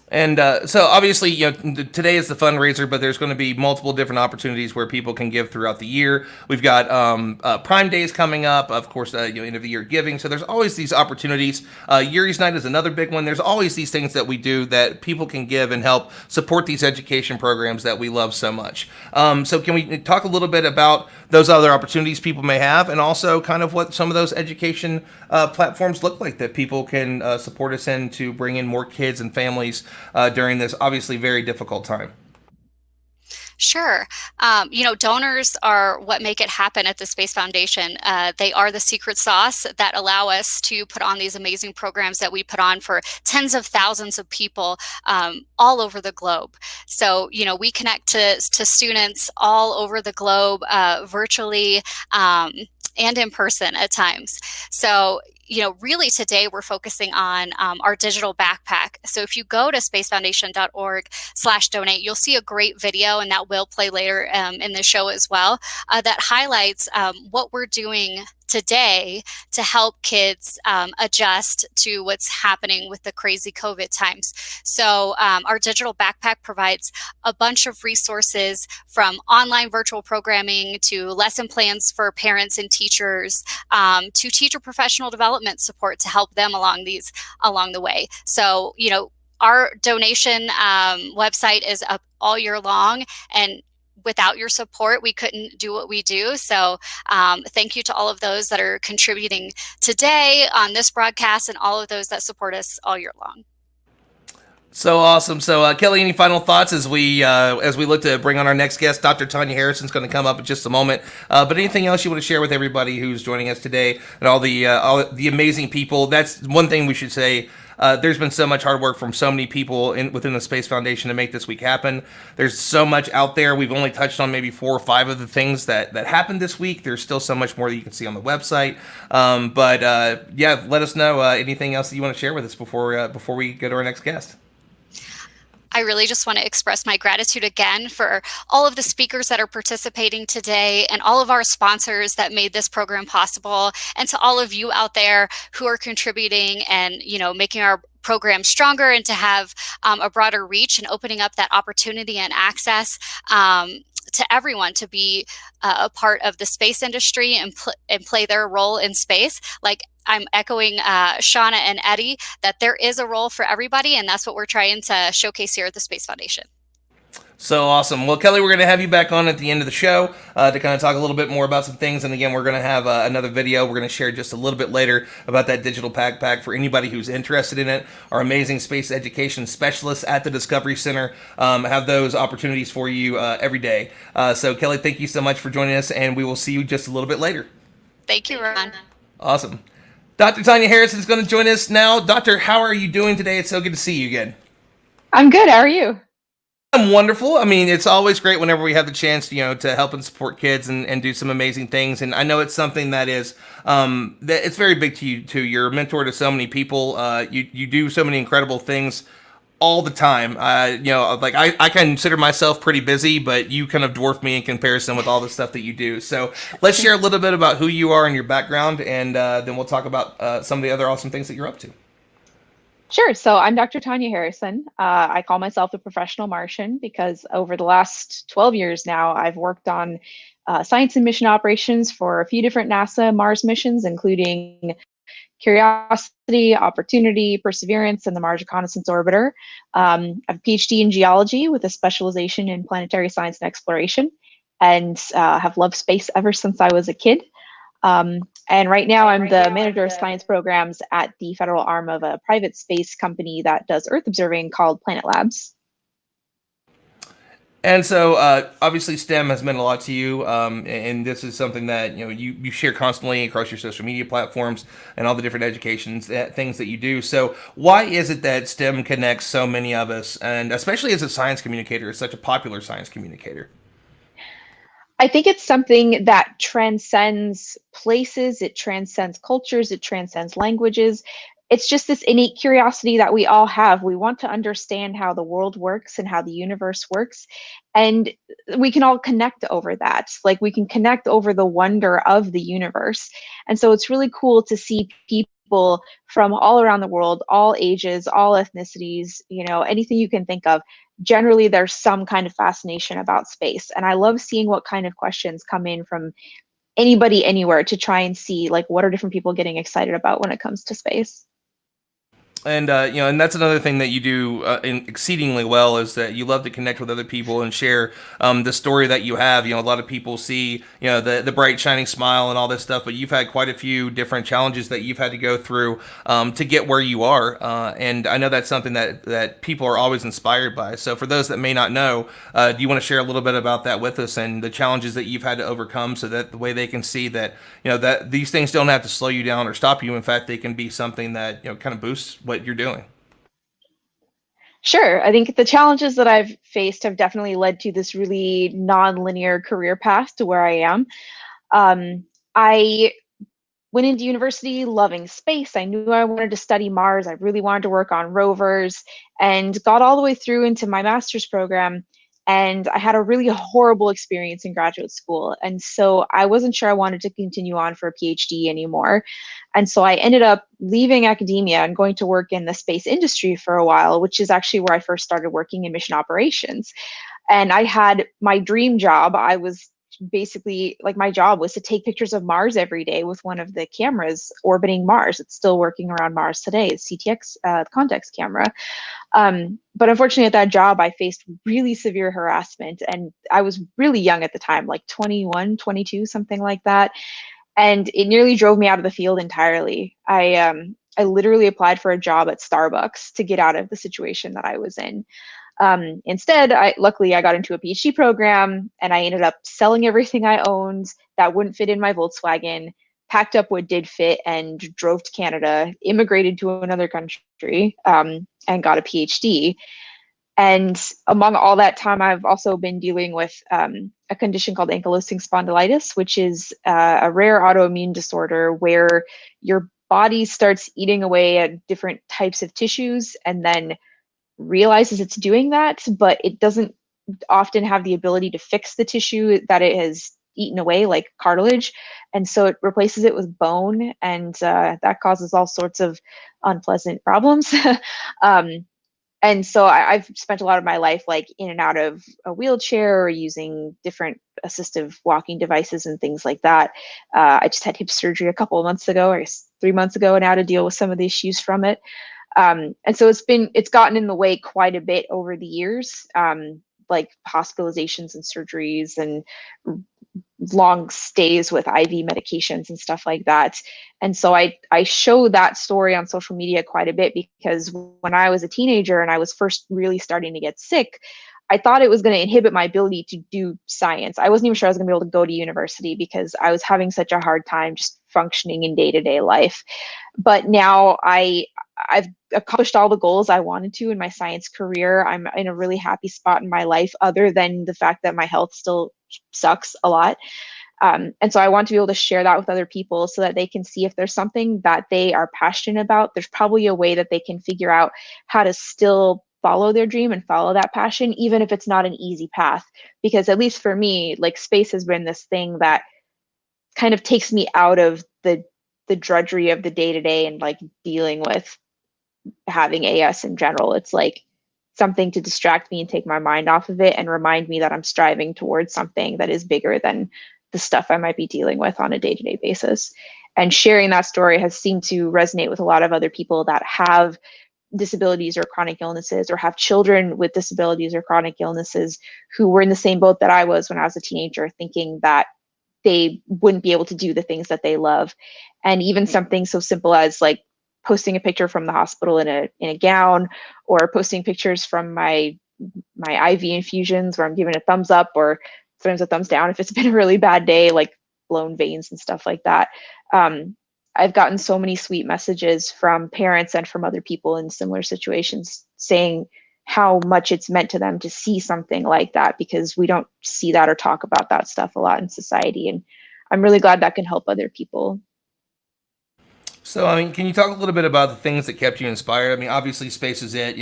And so obviously, you know, today is the fundraiser, but there's going to be multiple different opportunities where people can give throughout the year. We've got Prime Days coming up, of course, you know, end of the year giving. So there's always these opportunities. Yuri's Night is another big one. There's always these things that we do that people can give and help support these education programs that we love so much. So can we talk a little bit about those other opportunities people may have, and also kind of what some of those education platforms look like that people can support us in to bring in more kids and families during this obviously very difficult time? Sure. You know, donors are what make it happen at the Space Foundation. They are the secret sauce that allow us to put on these amazing programs that we put on for tens of thousands of people all over the globe. So, you know, we connect to students all over the globe virtually and in person at times. So, you know, really today we're focusing on our digital backpack. So if you go to spacefoundation.org/donate, you'll see a great video, and that will play later in the show as well, that highlights what we're doing today to help kids adjust to what's happening with the crazy COVID times. So our digital backpack provides a bunch of resources, from online virtual programming to lesson plans for parents and teachers, to teacher professional development support to help them along the way. So, you know, our donation website is up all year long, and without your support, we couldn't do what we do. So thank you to all of those that are contributing today on this broadcast, and all of those that support us all year long. So awesome. So Kelly, any final thoughts as we look to bring on our next guest? Dr. Tanya Harrison's going to come up in just a moment. But anything else you want to share with everybody who's joining us today, and all the amazing people? That's one thing we should say. There's been so much hard work from so many people within the Space Foundation to make this week happen. There's so much out there. We've only touched on maybe 4 or 5 of the things that happened this week. There's still so much more that you can see on the website. But yeah, let us know anything else that you want to share with us before we go to our next guest. I really just want to express my gratitude again for all of the speakers that are participating today, and all of our sponsors that made this program possible, and to all of you out there who are contributing and, you know, making our program stronger and to have a broader reach, and opening up that opportunity and access to everyone to be a part of the space industry and play their role in space. Like, I'm echoing Shauna and Eddie, that there is a role for everybody, and that's what we're trying to showcase here at the Space Foundation. So awesome. Well, Kelly, we're going to have you back on at the end of the show to kind of talk a little bit more about some things. And again, we're going to have another video we're going to share just a little bit later about that digital backpack for anybody who's interested in it. Our amazing space education specialists at the Discovery Center have those opportunities for you every day. So, Kelly, thank you so much for joining us, and we will see you just a little bit later. Thank you, Ron. Awesome. Dr. Tanya Harrison is going to join us now. Doctor, how are you doing today? It's so good to see you again. I'm good. How are you? I'm wonderful. I mean, it's always great whenever we have the chance, to help and support kids and do some amazing things. And I know it's something that is, that it's very big to you too. You're a mentor to so many people. You do so many incredible things all the time. Like I consider myself pretty busy, but you kind of dwarf me in comparison with all the stuff that you do. So let's share a little bit about who you are and your background, and then we'll talk about some of the other awesome things that you're up to. Sure. So I'm Dr. Tanya Harrison. I call myself a professional Martian because over the last 12 years now, I've worked on science and mission operations for a few different NASA Mars missions, including Curiosity, Opportunity, Perseverance, and the Mars Reconnaissance Orbiter. I have a PhD in geology with a specialization in planetary science and exploration, and have loved space ever since I was a kid. And right now I'm the manager of science programs at the federal arm of a private space company that does Earth observing called Planet Labs. And so, obviously, STEM has meant a lot to you, and this is something that you share constantly across your social media platforms and all the different educations things that you do. So, why is it that STEM connects so many of us, and especially as a science communicator, such a popular science communicator? I think it's something that transcends places, it transcends cultures, it transcends languages. It's just this innate curiosity that we all have. We want to understand how the world works and how the universe works. And we can all connect over that. Like we can connect over the wonder of the universe. And so it's really cool to see people from all around the world, all ages, all ethnicities, anything you can think of. Generally, there's some kind of fascination about space. And I love seeing what kind of questions come in from anybody anywhere to try and see like what are different people getting excited about when it comes to space. And and that's another thing that you do exceedingly well is that you love to connect with other people and share the story that you have. A lot of people see the bright shining smile and all this stuff, but you've had quite a few different challenges that you've had to go through to get where you are. And I know that's something that people are always inspired by. So for those that may not know, do you want to share a little bit about that with us and the challenges that you've had to overcome, so that the way they can see that that these things don't have to slow you down or stop you. In fact, they can be something that kind of boosts what you're doing. Sure. I think the challenges that I've faced have definitely led to this really non-linear career path to where I am. I went into university loving space. I knew I wanted to study Mars. I really wanted to work on rovers, and got all the way through into my master's program. And I had a really horrible experience in graduate school. And so I wasn't sure I wanted to continue on for a PhD anymore. And so I ended up leaving academia and going to work in the space industry for a while, which is actually where I first started working in mission operations. And I had my dream job. I was basically like, my job was to take pictures of Mars every day with one of the cameras orbiting Mars. It's still working around Mars today. It's CTX context camera. But unfortunately at that job, I faced really severe harassment, and I was really young at the time, like 21, 22, something like that. And it nearly drove me out of the field entirely. I literally applied for a job at Starbucks to get out of the situation that I was in. Instead, luckily I got into a PhD program, and I ended up selling everything I owned that wouldn't fit in my Volkswagen, packed up what did fit, and drove to Canada, immigrated to another country, and got a PhD. And among all that time, I've also been dealing with a condition called ankylosing spondylitis, which is a rare autoimmune disorder where your body starts eating away at different types of tissues and then realizes it's doing that, but it doesn't often have the ability to fix the tissue that it has eaten away, like cartilage. And so it replaces it with bone, and that causes all sorts of unpleasant problems. And so I've spent a lot of my life like in and out of a wheelchair or using different assistive walking devices and things like that. I just had hip surgery a couple of months ago, or 3 months ago now, to deal with some of the issues from it. And so it's gotten in the way quite a bit over the years. like hospitalizations and surgeries and long stays with IV medications and stuff like that. And so I show that story on social media quite a bit, because when I was a teenager and I was first really starting to get sick, I thought it was going to inhibit my ability to do science. I wasn't even sure I was going to be able to go to university because I was having such a hard time just functioning in day-to-day life. But now I've accomplished all the goals I wanted to in my science career. I'm in a really happy spot in my life, other than the fact that my health still sucks a lot. And so I want to be able to share that with other people so that they can see if there's something that they are passionate about, there's probably a way that they can figure out how to still follow their dream and follow that passion, even if it's not an easy path. Because at least for me, like, space has been this thing that kind of takes me out of the drudgery of the day-to-day and like dealing with having AS in general. It's like something to distract me and take my mind off of it and remind me that I'm striving towards something that is bigger than the stuff I might be dealing with on a day-to-day basis. And sharing that story has seemed to resonate with a lot of other people that have disabilities or chronic illnesses, or have children with disabilities or chronic illnesses who were in the same boat that I was when I was a teenager, thinking that they wouldn't be able to do the things that they love. And even something so simple as like posting a picture from the hospital in a gown, or posting pictures from my IV infusions where I'm giving a thumbs up or sometimes a thumbs down if it's been a really bad day, like blown veins and stuff like that. I've gotten so many sweet messages from parents and from other people in similar situations saying how much it's meant to them to see something like that, because we don't see that or talk about that stuff a lot in society. And I'm really glad that can help other people. So, I mean, can you talk a little bit about the things that kept you inspired? I mean, obviously, space is it.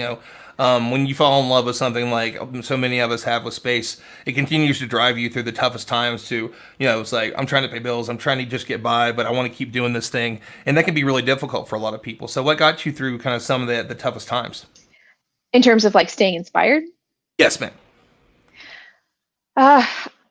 When you fall in love with something like so many of us have with space, it continues to drive you through the toughest times. It's like, I'm trying to pay bills, I'm trying to just get by, but I want to keep doing this thing, and that can be really difficult for a lot of people. So, what got you through kind of some of the toughest times? In terms of like staying inspired? Yes, ma'am.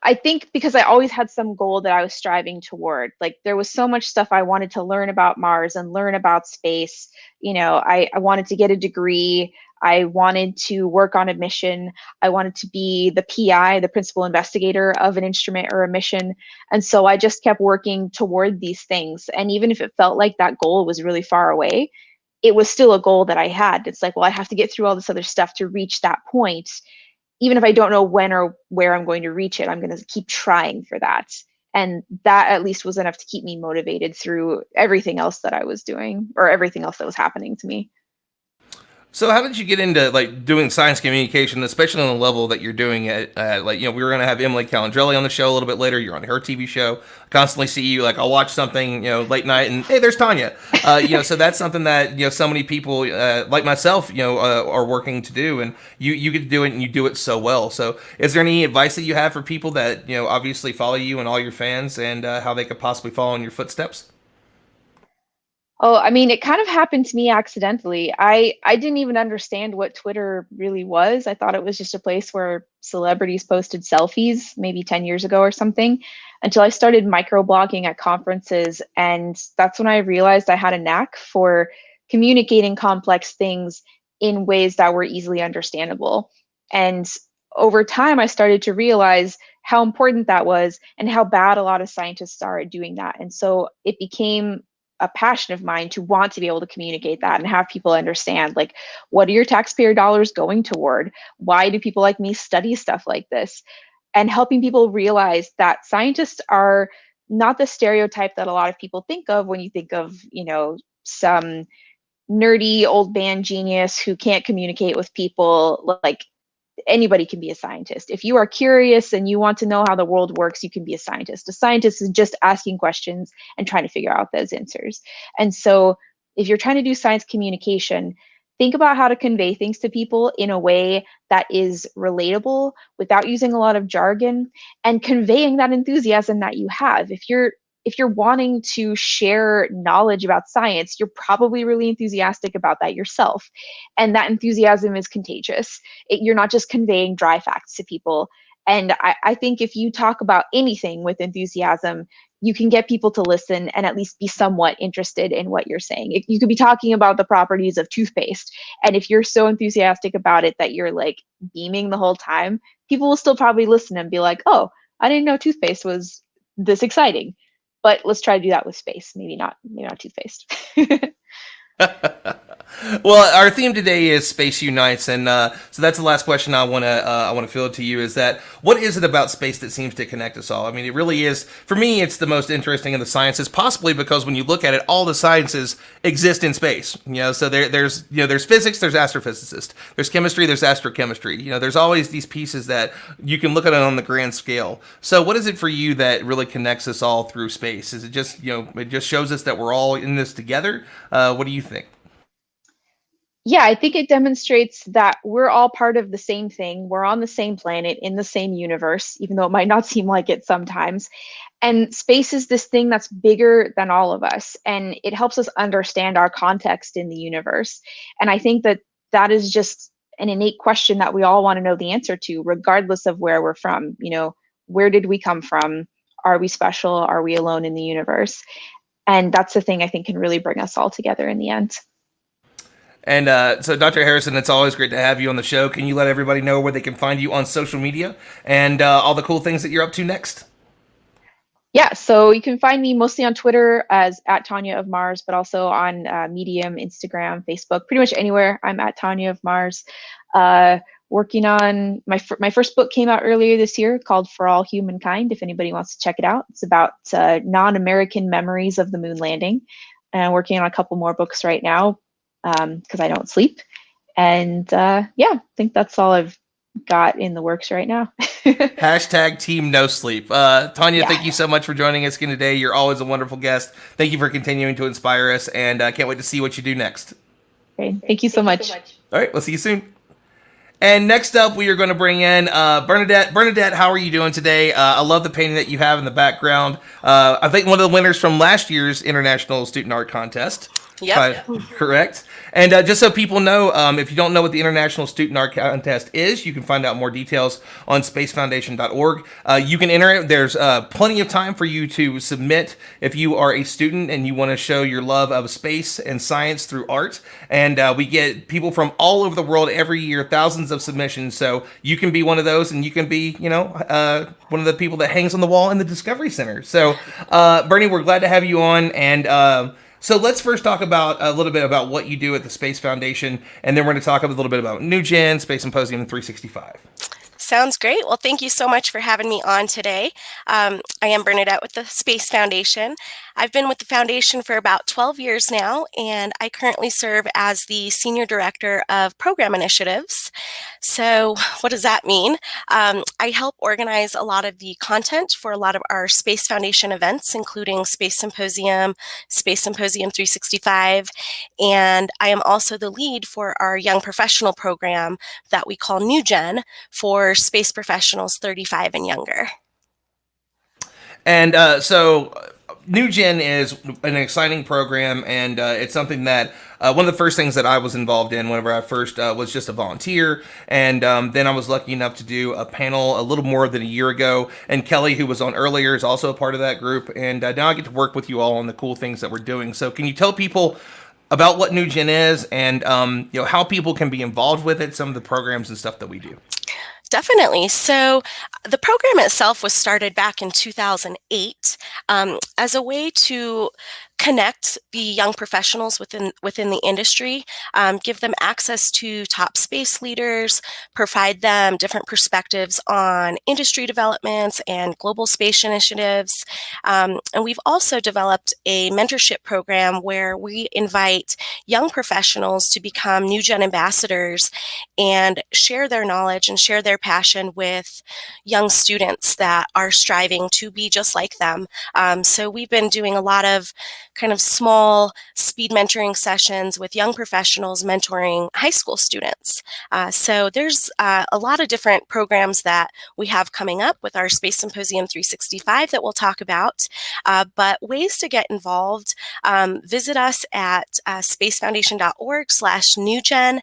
I think because I always had some goal that I was striving toward. Like, there was so much stuff I wanted to learn about Mars and learn about space. I wanted to get a degree. I wanted to work on a mission. I wanted to be the PI, the principal investigator of an instrument or a mission. And so I just kept working toward these things. And even if it felt like that goal was really far away, it was still a goal that I had. It's like, well, I have to get through all this other stuff to reach that point. Even if I don't know when or where I'm going to reach it, I'm going to keep trying for that. And that at least was enough to keep me motivated through everything else that I was doing, or everything else that was happening to me. So how did you get into like doing science communication, especially on the level that you're doing it at? We were going to have Emily Calandrelli on the show a little bit later. You're on her TV show. I constantly see you, like, I'll watch something, late night, and hey, there's Tanya. So that's something that, so many people like myself, are working to do, and you get to do it, and you do it so well. So is there any advice that you have for people that, obviously follow you and all your fans, and how they could possibly follow in your footsteps? Oh, I mean, it kind of happened to me accidentally. I didn't even understand what Twitter really was. I thought it was just a place where celebrities posted selfies maybe 10 years ago or something, until I started microblogging at conferences. And that's when I realized I had a knack for communicating complex things in ways that were easily understandable. And over time, I started to realize how important that was and how bad a lot of scientists are at doing that. And so it became a passion of mine to want to be able to communicate that and have people understand, like, what are your taxpayer dollars going toward? Why do people like me study stuff like this? And helping people realize that scientists are not the stereotype that a lot of people think of when you think of, some nerdy old man genius who can't communicate with people. Like, anybody can be a scientist. If you are curious and you want to know how the world works, you can be a scientist. A scientist is just asking questions and trying to figure out those answers. And so if you're trying to do science communication, think about how to convey things to people in a way that is relatable without using a lot of jargon, and conveying that enthusiasm that you have. If you're wanting to share knowledge about science, you're probably really enthusiastic about that yourself. And that enthusiasm is contagious. You're not just conveying dry facts to people. And I think if you talk about anything with enthusiasm, you can get people to listen and at least be somewhat interested in what you're saying. You could be talking about the properties of toothpaste, and if you're so enthusiastic about it that you're like beaming the whole time, people will still probably listen and be like, oh, I didn't know toothpaste was this exciting. But let's try to do that with space. Maybe not toothpaste. Well, our theme today is Space Unites, and so that's the last question I want to field to you. Is that what is it about space that seems to connect us all? I mean, it really is. For me, it's the most interesting in the sciences, possibly because when you look at it, all the sciences exist in space. So there's physics, there's astrophysicists, there's chemistry, there's astrochemistry. There's always these pieces that you can look at it on the grand scale. So, what is it for you that really connects us all through space? Is it just it just shows us that we're all in this together? What do you think? Yeah, I think it demonstrates that we're all part of the same thing. We're on the same planet in the same universe, even though it might not seem like it sometimes. And space is this thing that's bigger than all of us, and it helps us understand our context in the universe. And I think that that is just an innate question that we all want to know the answer to, regardless of where we're from. Where did we come from? Are we special? Are we alone in the universe? And that's the thing I think can really bring us all together in the end. And so, Dr. Harrison, it's always great to have you on the show. Can you let everybody know where they can find you on social media and all the cool things that you're up to next? Yeah, so you can find me mostly on Twitter as @Tanya of Mars, but also on Medium, Instagram, Facebook, pretty much anywhere. I'm @Tanya of Mars. Working on my first book came out earlier this year called For All Humankind. If anybody wants to check it out, it's about non-American memories of the moon landing. And I'm working on a couple more books right now because I don't sleep. And yeah, I think that's all I've got in the works right now. Hashtag Team No Sleep. Tanya, Yeah. Thank you so much for joining us again today. You're always a wonderful guest. Thank you for continuing to inspire us, and can't wait to see what you do next. Okay, thank you so much. All right, we'll see you soon. And next up, we are going to bring in Bernadette. Bernadette, how are you doing today? I love the painting that you have in the background. I think one of the winners from last year's International Student Art Contest. Yep. Correct. And just so people know, if you don't know what the International Student Art Contest is, you can find out more details on spacefoundation.org. You can enter it. There's plenty of time for you to submit if you are a student and you want to show your love of space and science through art. And we get people from all over the world every year, thousands of submissions. So you can be one of those, and you can be, one of the people that hangs on the wall in the Discovery Center. So, Bernie, we're glad to have you on. And so let's first talk about a little bit about what you do at the Space Foundation, and then we're going to talk a little bit about NewGen, Space Symposium 365. Sounds great. Well, thank you so much for having me on today. I am Bernadette with the Space Foundation. I've been with the foundation for about 12 years now, and I currently serve as the Senior Director of Program Initiatives. So what does that mean? I help organize a lot of the content for a lot of our Space Foundation events, including Space Symposium 365, and I am also the lead for our Young Professional program that we call NewGen for space professionals 35 and younger. And so NewGen is an exciting program, and it's something that one of the first things that I was involved in whenever I first was just a volunteer, and then I was lucky enough to do a panel a little more than a year ago, and Kelly, who was on earlier, is also a part of that group, and now I get to work with you all on the cool things that we're doing. So can you tell people about what NewGen is and how people can be involved with it, some of the programs and stuff that we do? Definitely. So the program itself was started back in 2008 as a way to connect the young professionals within the industry, give them access to top space leaders, provide them different perspectives on industry developments and global space initiatives. And we've also developed a mentorship program where we invite young professionals to become NewGen ambassadors and share their knowledge and share their passion with young students that are striving to be just like them. So we've been doing a lot of kind of small speed mentoring sessions with young professionals mentoring high school students. So there's a lot of different programs that we have coming up with our Space Symposium 365 that we'll talk about. But ways to get involved, visit us at spacefoundation.org/newgen.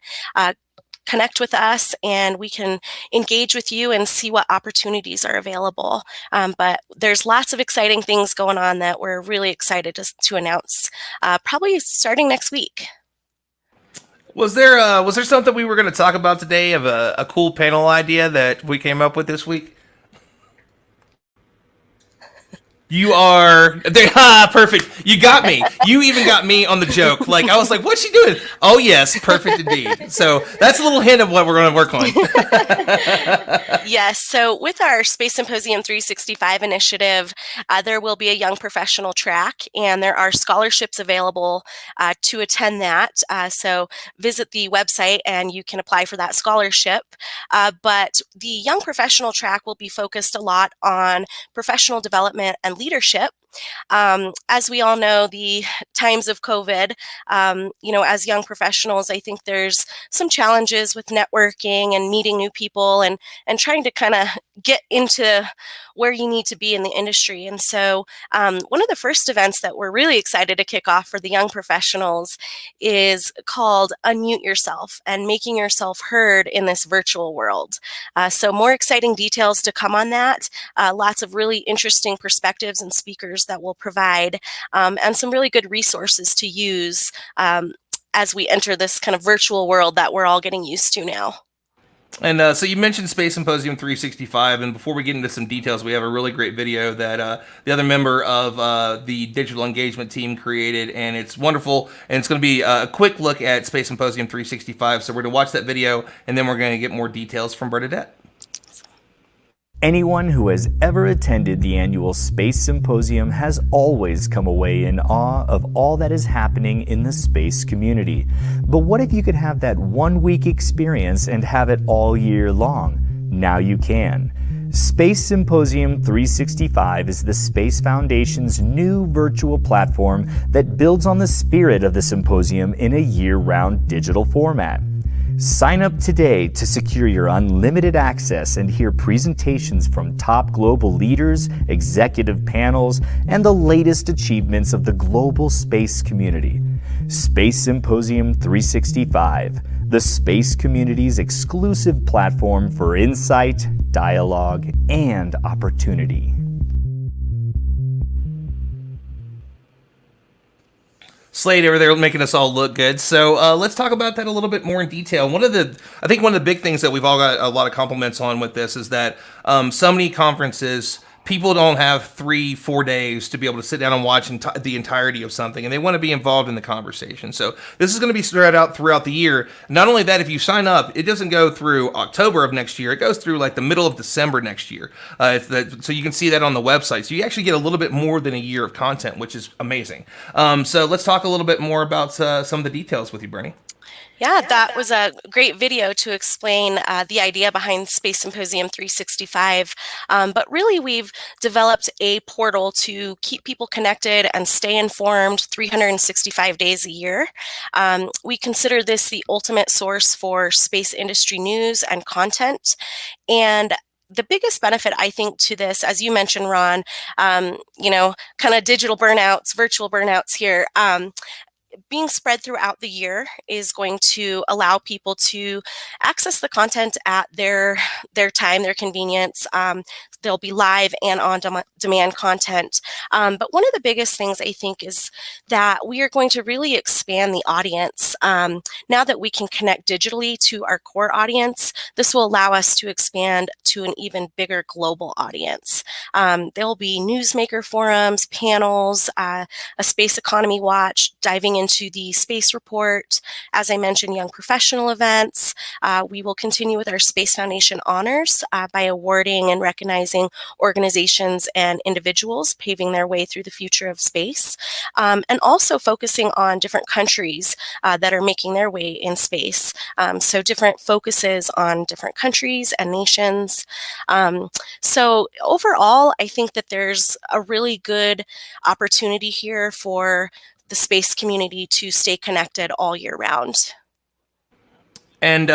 Connect with us and we can engage with you and see what opportunities are available. But there's lots of exciting things going on that we're really excited to announce, probably starting next week. Was there something we were going to talk about today of a cool panel idea that we came up with this week? You are there. Ha, perfect. You got me. You even got me on the joke. Like, I was like, what's she doing? Oh, yes, perfect indeed. So that's a little hint of what we're going to work on. Yes, so with our Space Symposium 365 initiative, there will be a young professional track, and there are scholarships available to attend that. So visit the website and you can apply for that scholarship. But the young professional track will be focused a lot on professional development and leadership. As we all know, the times of COVID, as young professionals, I think there's some challenges with networking and meeting new people and trying to kind of get into where you need to be in the industry. And so one of the first events that we're really excited to kick off for the young professionals is called Unmute Yourself and Making Yourself Heard in This Virtual World. So more exciting details to come on that. Lots of really interesting perspectives and speakers that will provide and some really good resources to use as we enter this kind of virtual world that we're all getting used to now. And so you mentioned Space Symposium 365, and before we get into some details, we have a really great video that the other member of the digital engagement team created, and it's wonderful, and it's going to be a quick look at Space Symposium 365, so we're going to watch that video, and then we're going to get more details from Bernadette. Anyone who has ever attended the annual Space Symposium has always come away in awe of all that is happening in the space community. But what if you could have that 1 week experience and have it all year long? Now you can. Space Symposium 365 is the Space Foundation's new virtual platform that builds on the spirit of the symposium in a year-round digital format. Sign up today to secure your unlimited access and hear presentations from top global leaders, executive panels, and the latest achievements of the global space community. Space Symposium 365, the space community's exclusive platform for insight, dialogue, and opportunity. Slade over there making us all look good. So let's talk about that a little bit more in detail. I think one of the big things that we've all got a lot of compliments on with this is that so many conferences, people don't have 3-4 days to be able to sit down and watch the entirety of something, and they want to be involved in the conversation. So this is going to be spread out throughout the year. Not only that, if you sign up, it doesn't go through October of next year. It goes through like the middle of December next year. So you can see that on the website. So you actually get a little bit more than a year of content, which is amazing. So let's talk a little bit more about some of the details with you, Bernie. Yeah, that was a great video to explain the idea behind Space Symposium 365. But really, we've developed a portal to keep people connected and stay informed 365 days a year. We consider this the ultimate source for space industry news and content. And the biggest benefit, I think, to this, as you mentioned, Ron, kind of digital burnouts, virtual burnouts here, being spread throughout the year is going to allow people to access the content at their time, their convenience. There'll be live and on-demand content. But one of the biggest things, I think, is that we are going to really expand the audience. Now that we can connect digitally to our core audience, this will allow us to expand to an even bigger global audience. There'll be newsmaker forums, panels, a space economy watch, diving into the space report. As I mentioned, young professional events. We will continue with our Space Foundation honors by awarding and recognizing organizations and individuals paving their way through the future of space, and also focusing on different countries that are making their way in space. So different focuses on different countries and nations. So overall, I think that there's a really good opportunity here for the space community to stay connected all year round. And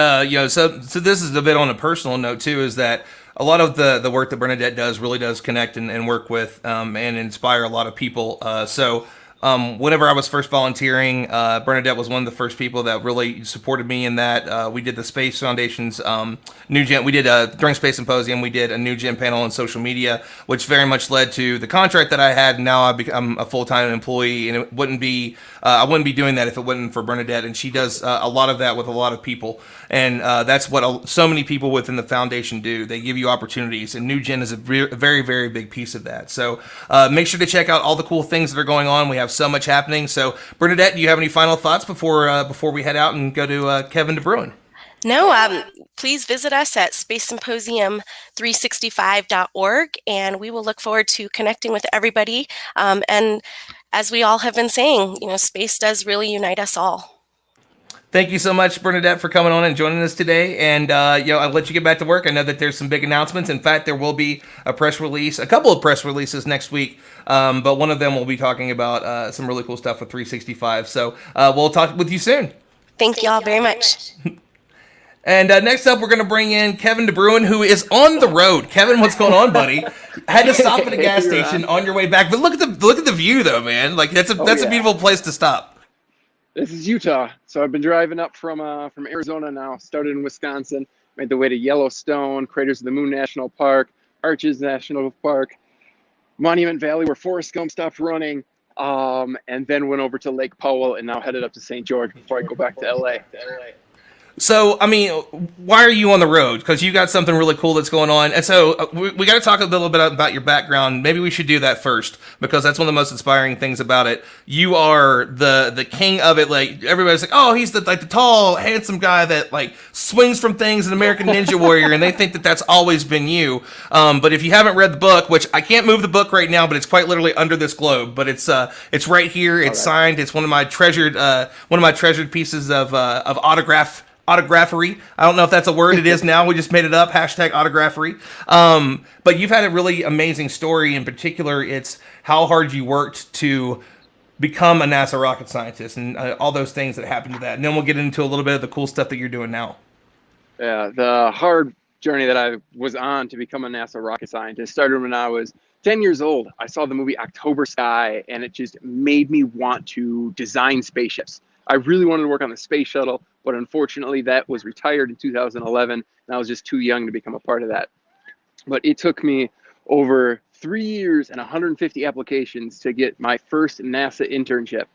so this is a bit on a personal note too, is that a lot of the work that Bernadette does really does connect and work with and inspire a lot of people. So Whenever I was first volunteering, Bernadette was one of the first people that really supported me in that. We did the Space Foundation's New Gen. We did during Space Symposium, we did a New Gen panel on social media, which very much led to the contract that I had. And now I've become a full-time employee, and it wouldn't be I wouldn't be doing that if it wasn't for Bernadette. And she does a lot of that with a lot of people, and that's what so many people within the foundation do. They give you opportunities, and New Gen is a very, very big piece of that. So make sure to check out all the cool things that are going on. We have so much happening. So Bernadette, do you have any final thoughts before we head out and go to Kevin DeBruin? No, please visit us at spacesymposium365.org, and we will look forward to connecting with everybody. And as we all have been saying, space does really unite us all. Thank you so much, Bernadette, for coming on and joining us today. And I'll let you get back to work. I know that there's some big announcements. In fact, there will be a couple of press releases next week. But one of them will be talking about some really cool stuff with 365. So we'll talk with you soon. Thank you all very much. And next up, we're going to bring in Kevin DeBruin, who is on the road. Kevin, what's going on, buddy? Had to stop at a gas station on your way back. But look at the view, though, man. Like that's a beautiful place to stop. This is Utah. So I've been driving up from Arizona now. Started in Wisconsin, made the way to Yellowstone, Craters of the Moon National Park, Arches National Park, Monument Valley, where Forrest Gump stopped running, and then went over to Lake Powell, and now headed up to St. George before I go back to LA. So, I mean, why are you on the road? Because you got something really cool that's going on. And so we got to talk a little bit about your background. Maybe we should do that first, because that's one of the most inspiring things about it. You are the king of it. Like, everybody's like, oh, he's the tall, handsome guy that like swings from things, an American Ninja Warrior, and they think that that's always been you. But if you haven't read the book, which I can't move the book right now, but it's quite literally under this globe. But it's right here. It's signed. It's one of my treasured pieces of autographery. I don't know if that's a word. It is now. We just made it up. #autographery. But you've had a really amazing story. In particular, it's how hard you worked to become a NASA rocket scientist and all those things that happened to that. And then we'll get into a little bit of the cool stuff that you're doing now. Yeah, the hard journey that I was on to become a NASA rocket scientist started when I was 10 years old. I saw the movie October Sky, and it just made me want to design spaceships. I really wanted to work on the space shuttle, but unfortunately that was retired in 2011, and I was just too young to become a part of that. But it took me over 3 years and 150 applications to get my first NASA internship.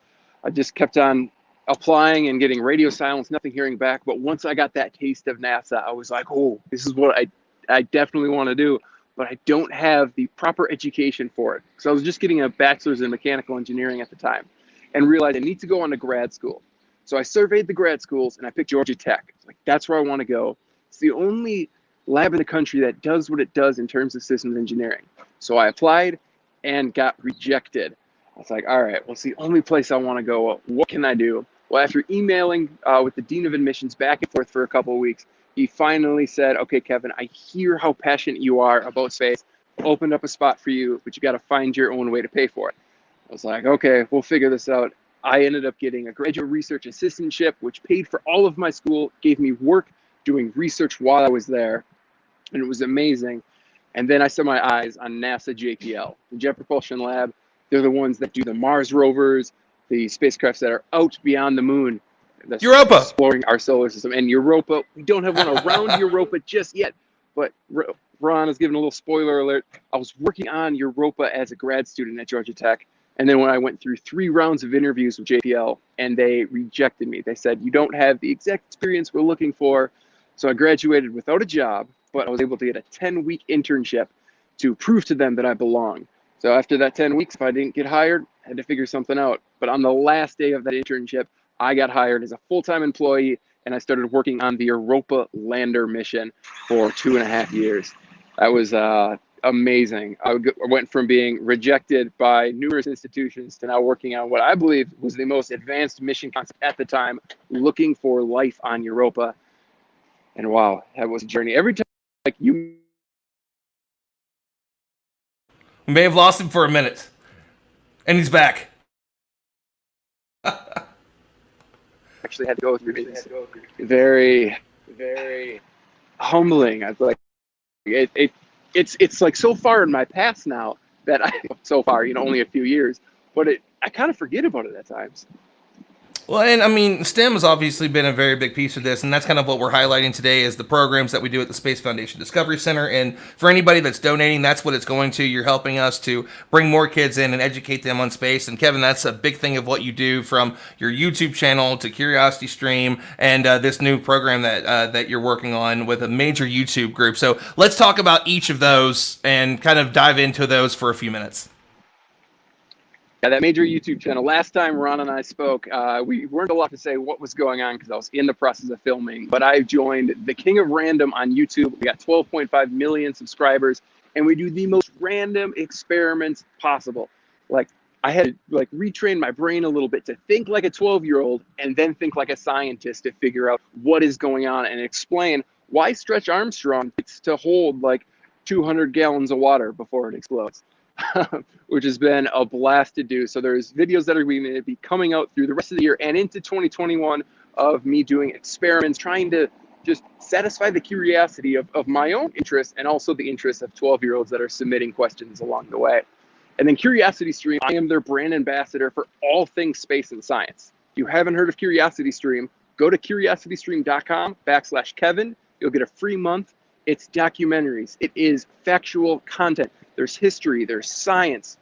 I just kept on applying and getting radio silence, nothing hearing back. But once I got that taste of NASA, I was like, oh, this is what I definitely want to do, but I don't have the proper education for it. So I was just getting a bachelor's in mechanical engineering at the time, and realized I need to go on to grad school. So I surveyed the grad schools, and I picked Georgia Tech. Like, that's where I want to go. It's the only lab in the country that does what it does in terms of systems engineering. So I applied and got rejected. I was like, all right, well, it's the only place I want to go. What can I do? Well, after emailing with the dean of admissions back and forth for a couple of weeks, he finally said, okay, Kevin, I hear how passionate you are about space. Opened up a spot for you, but you got to find your own way to pay for it. I was like, okay, we'll figure this out. I ended up getting a graduate research assistantship, which paid for all of my school, gave me work doing research while I was there, and it was amazing. And then I set my eyes on NASA JPL, the Jet Propulsion Lab. They're the ones that do the Mars rovers, the spacecrafts that are out beyond the moon. Europa! Exploring our solar system. And Europa, we don't have one around Europa just yet, but Ron is giving a little spoiler alert. I was working on Europa as a grad student at Georgia Tech. And then when I went through 3 rounds of interviews with JPL, and they rejected me. They said, you don't have the exact experience we're looking for. So I graduated without a job, but I was able to get a 10-week internship to prove to them that I belong. So after that 10 weeks, if I didn't get hired, I had to figure something out. But on the last day of that internship, I got hired as a full-time employee, and I started working on the Europa lander mission for 2.5 years. That was amazing. I went from being rejected by numerous institutions to now working on what I believe was the most advanced mission concept at the time, looking for life on Europa. And wow, that was a journey. Every time, like you We may have lost him for a minute, and he's back. actually had to go through this very, very humbling. I was like, it's like so far in my past now that so far, only a few years, but I kind of forget about it at times. Well, and I mean, STEM has obviously been a very big piece of this, and that's kind of what we're highlighting today is the programs that we do at the Space Foundation Discovery Center. And for anybody that's donating, that's what it's going to. You're helping us to bring more kids in and educate them on space. And Kevin, that's a big thing of what you do, from your YouTube channel to Curiosity Stream and this new program that you're working on with a major YouTube group. So let's talk about each of those and kind of dive into those for a few minutes. Yeah, that major YouTube channel. Last time Ron and I spoke, we weren't allowed to say what was going on because I was in the process of filming, but I joined the King of Random on YouTube. We got 12.5 million subscribers, and we do the most random experiments possible. Like, I had to retrain my brain a little bit to think like a 12-year-old and then think like a scientist to figure out what is going on and explain why Stretch Armstrong gets to hold 200 gallons of water before it explodes. Which has been a blast to do. So there's videos that are going to be coming out through the rest of the year and into 2021 of me doing experiments, trying to just satisfy the curiosity of my own interest and also the interest of 12-year-olds that are submitting questions along the way. And then Curiosity Stream, I am their brand ambassador for all things space and science. If you haven't heard of Curiosity Stream, go to curiositystream.com/Kevin. You'll get a free month. It's documentaries. It is factual content. There's history, there's science,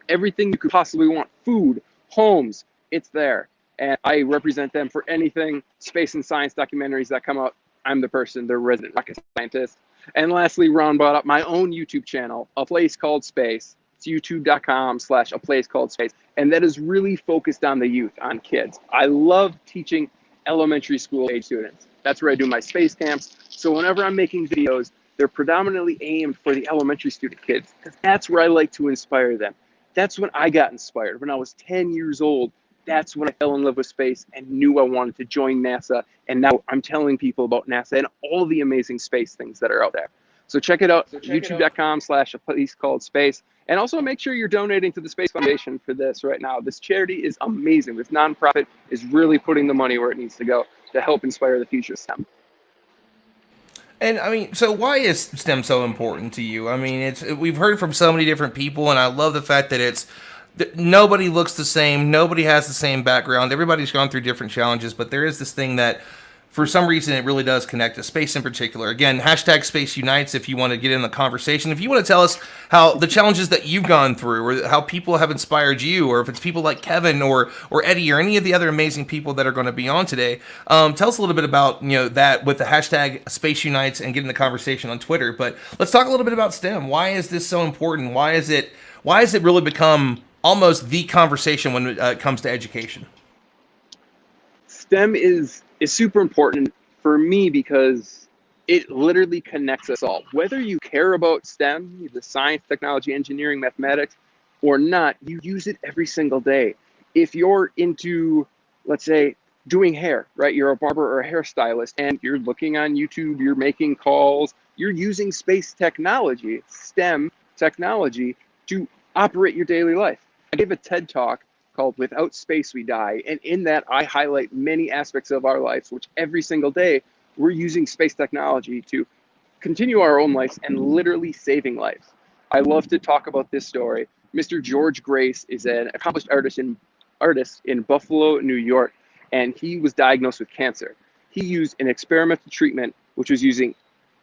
everything you could possibly want, food, homes, it's there. And I represent them for anything space and science documentaries that come out. I'm the person, the resident rocket scientist. And lastly, Ron brought up my own YouTube channel, A Place Called Space. It's youtube.com/A Place Called Space. And that is really focused on the youth, on kids. I love teaching elementary school age students. That's where I do my space camps. So whenever I'm making videos, they're predominantly aimed for the elementary student kids because that's where I like to inspire them. That's when I got inspired. When I was 10 years old, that's when I fell in love with space and knew I wanted to join NASA. And now I'm telling people about NASA and all the amazing space things that are out there. So check it out, youtube.com/A Place Called Space. And also make sure you're donating to the Space Foundation for this right now. This charity is amazing. This nonprofit is really putting the money where it needs to go to help inspire the future of STEM. And I mean, so why is STEM so important to you? I mean, we've heard from so many different people, and I love the fact that nobody looks the same, nobody has the same background, everybody's gone through different challenges, but there is this thing that for some reason it really does connect to space in particular. Again, #SpaceUnites if you want to get in the conversation. If you want to tell us how the challenges that you've gone through, or how people have inspired you, or if it's people like Kevin or Eddie or any of the other amazing people that are going to be on today, tell us a little bit about that with the #SpaceUnites and getting the conversation on Twitter. But let's talk a little bit about STEM. Why is this so important? Why has it really become almost the conversation when it comes to education? STEM is super important for me because it literally connects us all. Whether you care about STEM, the science, technology, engineering, mathematics, or not, you use it every single day. If you're into, let's say, doing hair, right? You're a barber or a hairstylist and you're looking on YouTube, you're making calls, you're using space technology, STEM technology to operate your daily life. I gave a TED Talk called Without Space We Die. And in that, I highlight many aspects of our lives, which every single day we're using space technology to continue our own lives and literally saving lives. I love to talk about this story. Mr. George Grace is an accomplished artist in Buffalo, New York, and he was diagnosed with cancer. He used an experimental treatment, which was using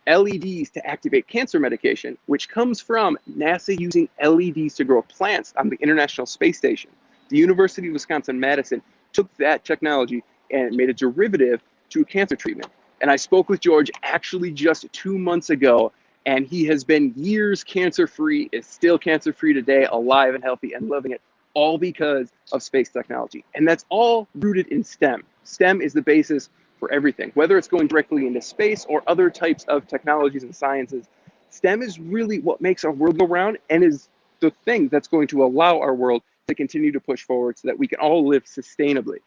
LEDs to activate cancer medication, which comes from NASA using LEDs to grow plants on the International Space Station. The University of Wisconsin-Madison took that technology and made a derivative to a cancer treatment. And I spoke with George actually just 2 months ago, and he has been years cancer-free, is still cancer-free today, alive and healthy and loving it, all because of space technology. And that's all rooted in STEM. STEM is the basis for everything, whether it's going directly into space or other types of technologies and sciences. STEM is really what makes our world go round and is the thing that's going to allow our world to continue to push forward so that we can all live sustainably.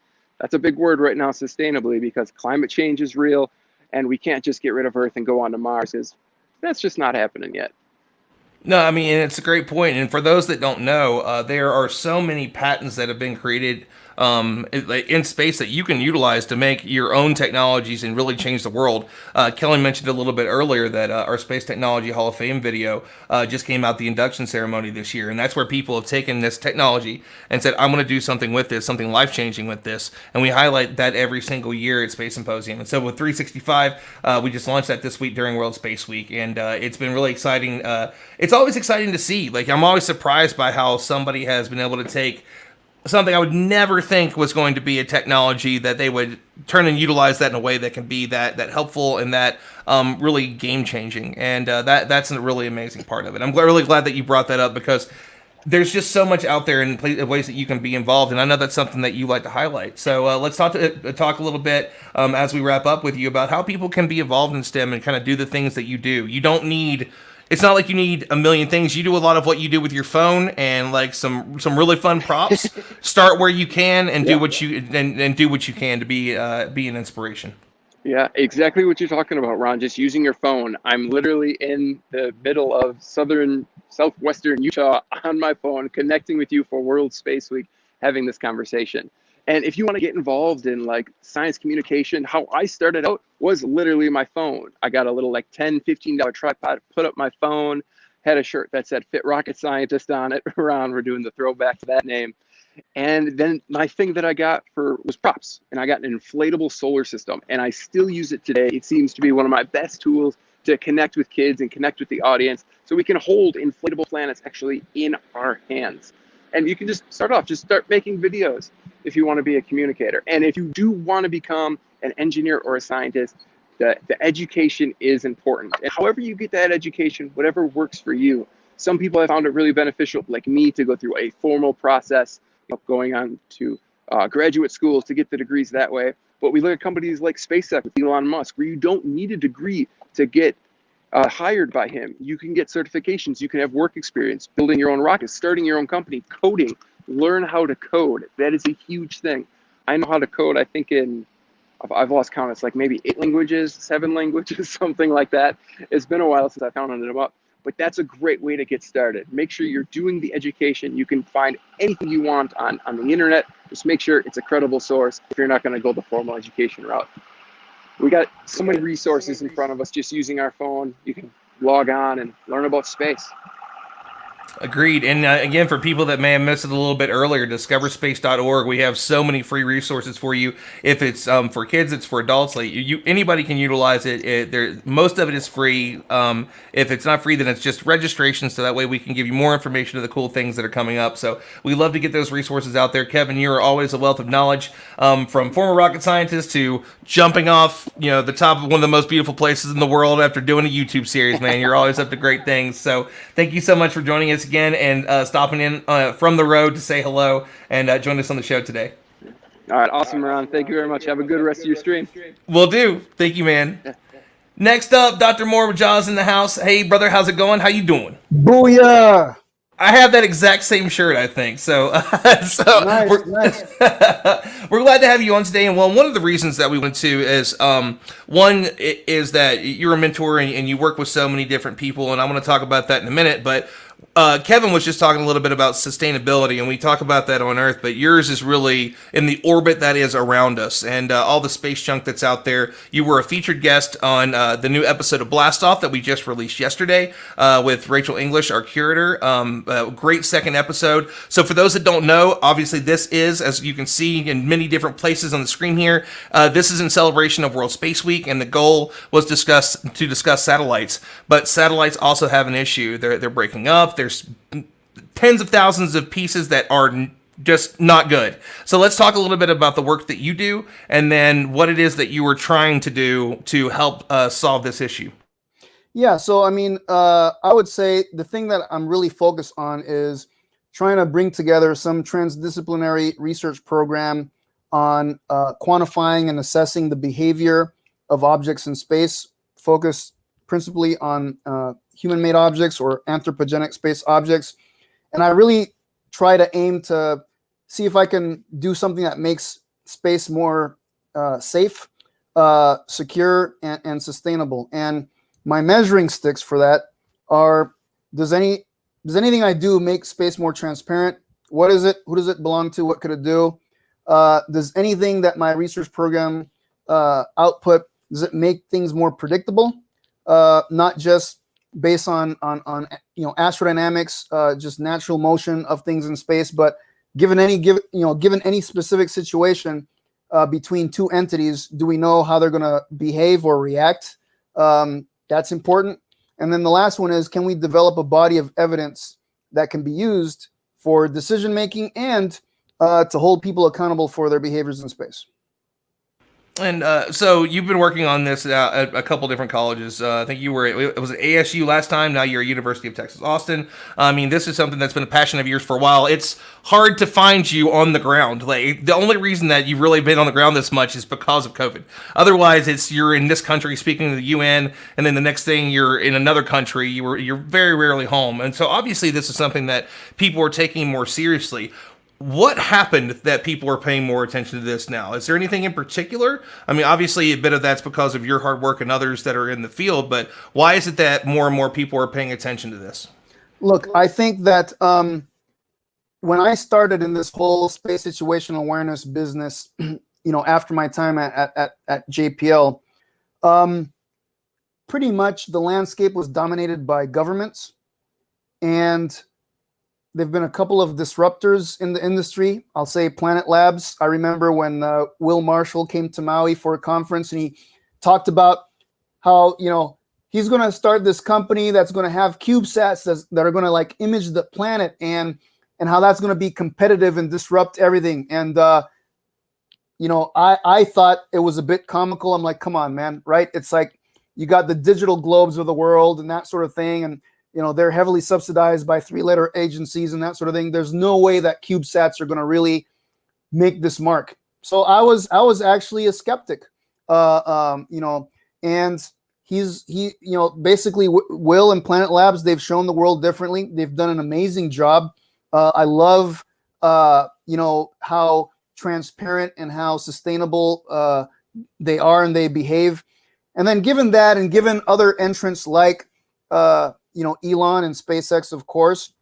That's a big word right now, sustainably, because climate change is real and we can't just get rid of Earth and go on to Mars, because that's just not happening yet. No, I mean, it's a great point. And for those that don't know, there are so many patents that have been created in space that you can utilize to make your own technologies and really change the world. Kelly mentioned a little bit earlier that our Space Technology Hall of Fame video just came out, the induction ceremony this year, and that's where people have taken this technology and said, I'm going to do something with this, something life-changing with this, and we highlight that every single year at Space Symposium. And so with 365, we just launched that this week during World Space Week, and it's been really exciting. It's always exciting to see. Like, I'm always surprised by how somebody has been able to take something I would never think was going to be a technology that they would turn and utilize that in a way that can be that helpful and that really game changing. And that's a really amazing part of it. I'm really glad that you brought that up, because there's just so much out there in ways that you can be involved, and I know that's something that you like to highlight. So let's talk a little bit as we wrap up with you about how people can be involved in STEM and kind of do the things that you do. You don't need. It's not like you need a million things. You do a lot of what you do with your phone and like some really fun props. Start where you can and do what you and do what you can to be an inspiration. Yeah, exactly what you're talking about, Ron. Just using your phone. I'm literally in the middle of southwestern Utah on my phone, connecting with you for World Space Week, having this conversation. And if you want to get involved in like science communication, how I started out was literally my phone. I got a little like $10, $15 tripod, put up my phone, had a shirt that said Fit Rocket Scientist on it. Ron, we're doing the throwback to that name. And then my thing that I got was props, and I got an inflatable solar system, and I still use it today. It seems to be one of my best tools to connect with kids and connect with the audience, so we can hold inflatable planets actually in our hands. And you can just start making videos if you want to be a communicator. And if you do want to become an engineer or a scientist, the education is important. And however you get that education, whatever works for you. Some people have found it really beneficial, like me, to go through a formal process of going on to graduate schools to get the degrees that way. But we look at companies like SpaceX with Elon Musk, where you don't need a degree to get hired by him. You can get certifications, you can have work experience, building your own rockets, starting your own company, coding, learn how to code. That is a huge thing. I know how to code, I think I've lost count, it's like maybe 8 languages, 7 languages, something like that. It's been a while since I counted them up. But that's a great way to get started. Make sure you're doing the education. You can find anything you want on the internet. Just make sure it's a credible source if you're not going to go the formal education route. We got so many resources in front of us just using our phone. You can log on and learn about space. Agreed. And again, for people that may have missed it a little bit earlier, discoverspace.org, we have so many free resources for you. If it's for kids, it's for adults. Like anybody can utilize it. Most of it is free. If it's not free, then it's just registration, so that way we can give you more information of the cool things that are coming up. So we love to get those resources out there. Kevin, you're always a wealth of knowledge, from former rocket scientist to jumping off the top of one of the most beautiful places in the world after doing a YouTube series, man. You're always up to great things. So thank you so much for joining us again and stopping in from the road to say hello and join us on the show today. All right, awesome, Ron. Thank you very much. Have a good rest of your stream. Will do. Thank you, man. Next up, Dr. Moore Jaws in the house. Hey, brother, how's it going? How you doing? Booyah! I have that exact same shirt, I think. So, nice. We're glad to have you on today. And well, one of the reasons that we went to is one is that you're a mentor and you work with so many different people, and I want to talk about that in a minute. But Kevin was just talking a little bit about sustainability, and we talk about that on Earth, but yours is really in the orbit that is around us and all the space junk that's out there. You were a featured guest on the new episode of Blast Off that we just released yesterday with Rachel English, our curator. A great second episode. So for those that don't know, obviously this is, as you can see in many different places on the screen here, this is in celebration of World Space Week, and the goal was to discuss satellites. But satellites also have an issue. They're breaking up. There's tens of thousands of pieces that are just not good. So let's talk a little bit about the work that you do and then what it is that you were trying to do to help solve this issue. Yeah, so I mean, I would say the thing that I'm really focused on is trying to bring together some transdisciplinary research program on quantifying and assessing the behavior of objects in space, focused principally on human-made objects or anthropogenic space objects. And I really try to aim to see if I can do something that makes space more safe, secure, and sustainable. And my measuring sticks for that are, does anything I do make space more transparent? What is it? Who does it belong to? What could it do? Does anything that my research program output, does it make things more predictable? Not just based on astrodynamics, just natural motion of things in space, but given any specific situation between two entities, do we know how they're going to behave or react? That's important. And then the last one is, can we develop a body of evidence that can be used for decision making and to hold people accountable for their behaviors in space? And so you've been working on this at a couple different colleges. I think you were, it was at ASU last time. Now you're at University of Texas, Austin. I mean, this is something that's been a passion of yours for a while. It's hard to find you on the ground. Like, the only reason that you've really been on the ground this much is because of COVID. Otherwise, you're in this country speaking to the UN, and then the next thing you're in another country. You're very rarely home. And so obviously this is something that people are taking more seriously. What happened that people are paying more attention to this now? Is there anything in particular? I mean, obviously a bit of that's because of your hard work and others that are in the field, but why is it that more and more people are paying attention to this? Look, I think that when I started in this whole space situational awareness business, after my time at JPL, pretty much the landscape was dominated by governments, and there've been a couple of disruptors in the industry. I'll say Planet Labs. I remember when Will Marshall came to Maui for a conference, and he talked about how, he's going to start this company that's going to have CubeSats that are going to like image the planet, and how that's going to be competitive and disrupt everything. And, I thought it was a bit comical. I'm like, come on, man, right? It's like you got the digital globes of the world and that sort of thing. And they're heavily subsidized by 3-letter agencies and that sort of thing. There's no way that CubeSats are going to really make this mark. So I was actually a skeptic, and basically Will and Planet Labs, they've shown the world differently. They've done an amazing job. I love, how transparent and how sustainable they are and they behave. And then given that, and given other entrants like, Elon and SpaceX, of course,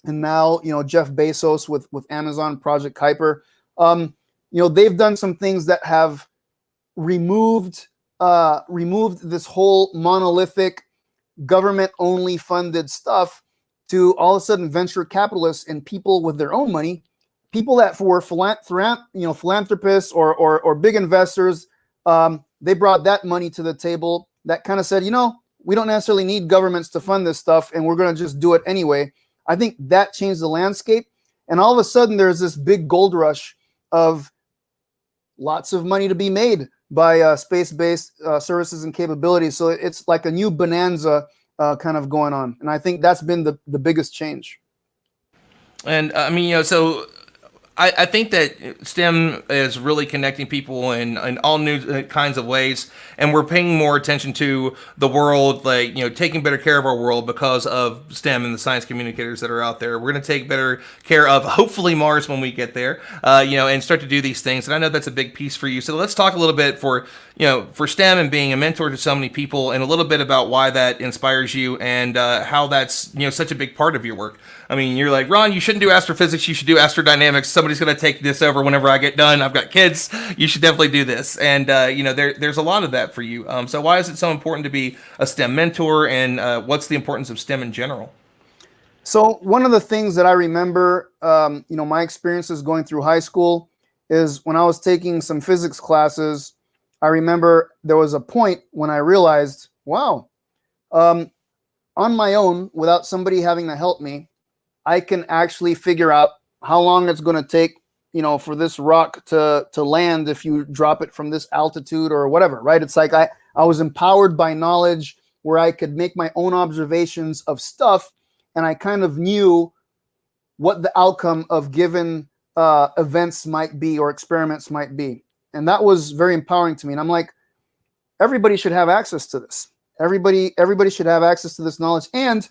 and now, Jeff Bezos with Amazon Project Kuiper, they've done some things that have removed this whole monolithic government-only funded stuff to all of a sudden venture capitalists and people with their own money, people that were philanthropists or big investors. They brought that money to the table that kind of said, we don't necessarily need governments to fund this stuff, and we're going to just do it anyway. I think that changed the landscape. And all of a sudden, there's this big gold rush of lots of money to be made by space-based services and capabilities. So it's like a new bonanza kind of going on. And I think that's been the biggest change. And so I think that STEM is really connecting people in all new kinds of ways, and we're paying more attention to the world, taking better care of our world because of STEM and the science communicators that are out there. We're going to take better care of, hopefully, Mars when we get there, and start to do these things. And I know that's a big piece for you. So let's talk a little bit for STEM and being a mentor to so many people, and a little bit about why that inspires you and how that's, such a big part of your work. I mean, you're like, Ron, you shouldn't do astrophysics. You should do astrodynamics. Somebody's going to take this over whenever I get done. I've got kids. You should definitely do this. And, there's a lot of that for you. So why is it so important to be a STEM mentor, and what's the importance of STEM in general? So one of the things that I remember, my experiences going through high school is when I was taking some physics classes, I remember there was a point when I realized, wow, on my own, without somebody having to help me, I can actually figure out how long it's going to take, for this rock to land if you drop it from this altitude or whatever, right? It's like I was empowered by knowledge where I could make my own observations of stuff, and I kind of knew what the outcome of given events might be or experiments might be. And that was very empowering to me. And I'm like, everybody should have access to this. Everybody should have access to this knowledge. And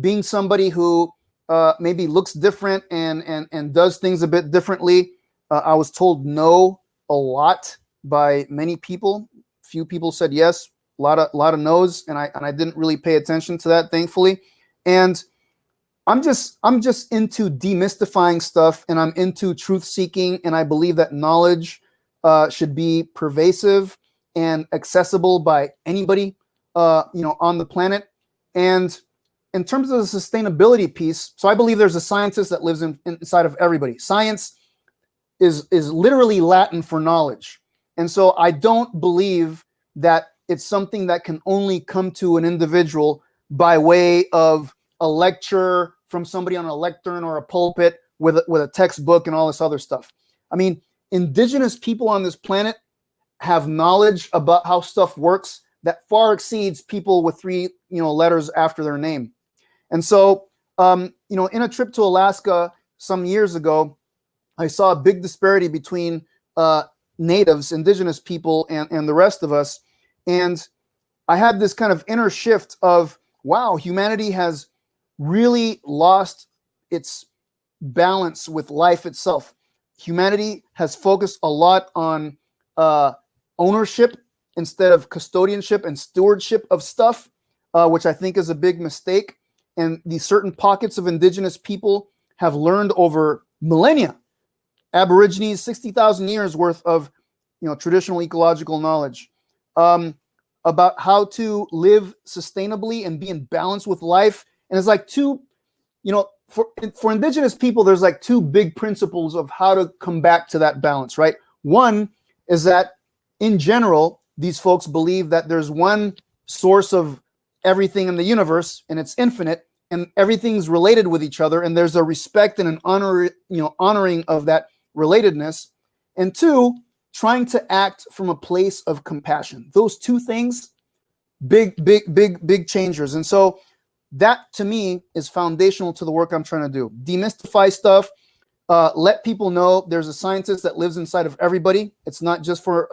being somebody who maybe looks different and does things a bit differently, I was told no a lot by many people. Few people said yes, a lot of no's, and I didn't really pay attention to that, thankfully. And I'm just into demystifying stuff, and I'm into truth seeking, and I believe that knowledge should be pervasive and accessible by anybody, on the planet. And in terms of the sustainability piece, so I believe there's a scientist that lives inside of everybody. Science is literally Latin for knowledge. And so I don't believe that it's something that can only come to an individual by way of a lecture from somebody on a lectern or a pulpit with a textbook and all this other stuff. I mean, indigenous people on this planet have knowledge about how stuff works that far exceeds people with 3 letters after their name. And so, in a trip to Alaska some years ago, I saw a big disparity between natives, indigenous people, and the rest of us. And I had this kind of inner shift of, wow, humanity has really lost its balance with life itself. Humanity has focused a lot on ownership instead of custodianship and stewardship of stuff, which I think is a big mistake. And these certain pockets of indigenous people have learned over millennia, Aborigines, 60,000 years worth of traditional ecological knowledge about how to live sustainably and be in balance with life. And it's like for indigenous people, there's like 2 big principles of how to come back to that balance, right? One is that in general, these folks believe that there's one source of everything in the universe, and it's infinite, and everything's related with each other, and there's a respect and an honoring of that relatedness. And 2, trying to act from a place of compassion. Those 2 things, big changers. And so that to me is foundational to the work I'm trying to do. Demystify stuff, let people know there's a scientist that lives inside of everybody. It's not just for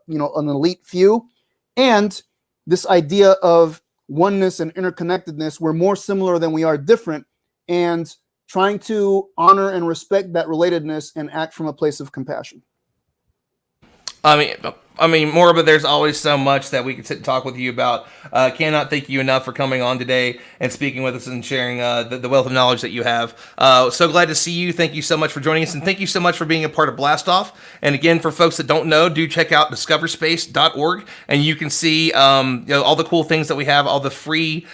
an elite few. And this idea of oneness and interconnectedness, we're more similar than we are different, and trying to honor and respect that relatedness and act from a place of compassion. I mean, Morba, there's always so much that we could sit and talk with you about. Cannot thank you enough for coming on today and speaking with us and sharing the wealth of knowledge that you have. So glad to see you. Thank you so much for joining us, and thank you so much for being a part of Blast Off. And again, for folks that don't know, do check out discoverspace.org, and you can see all the cool things that we have, all the free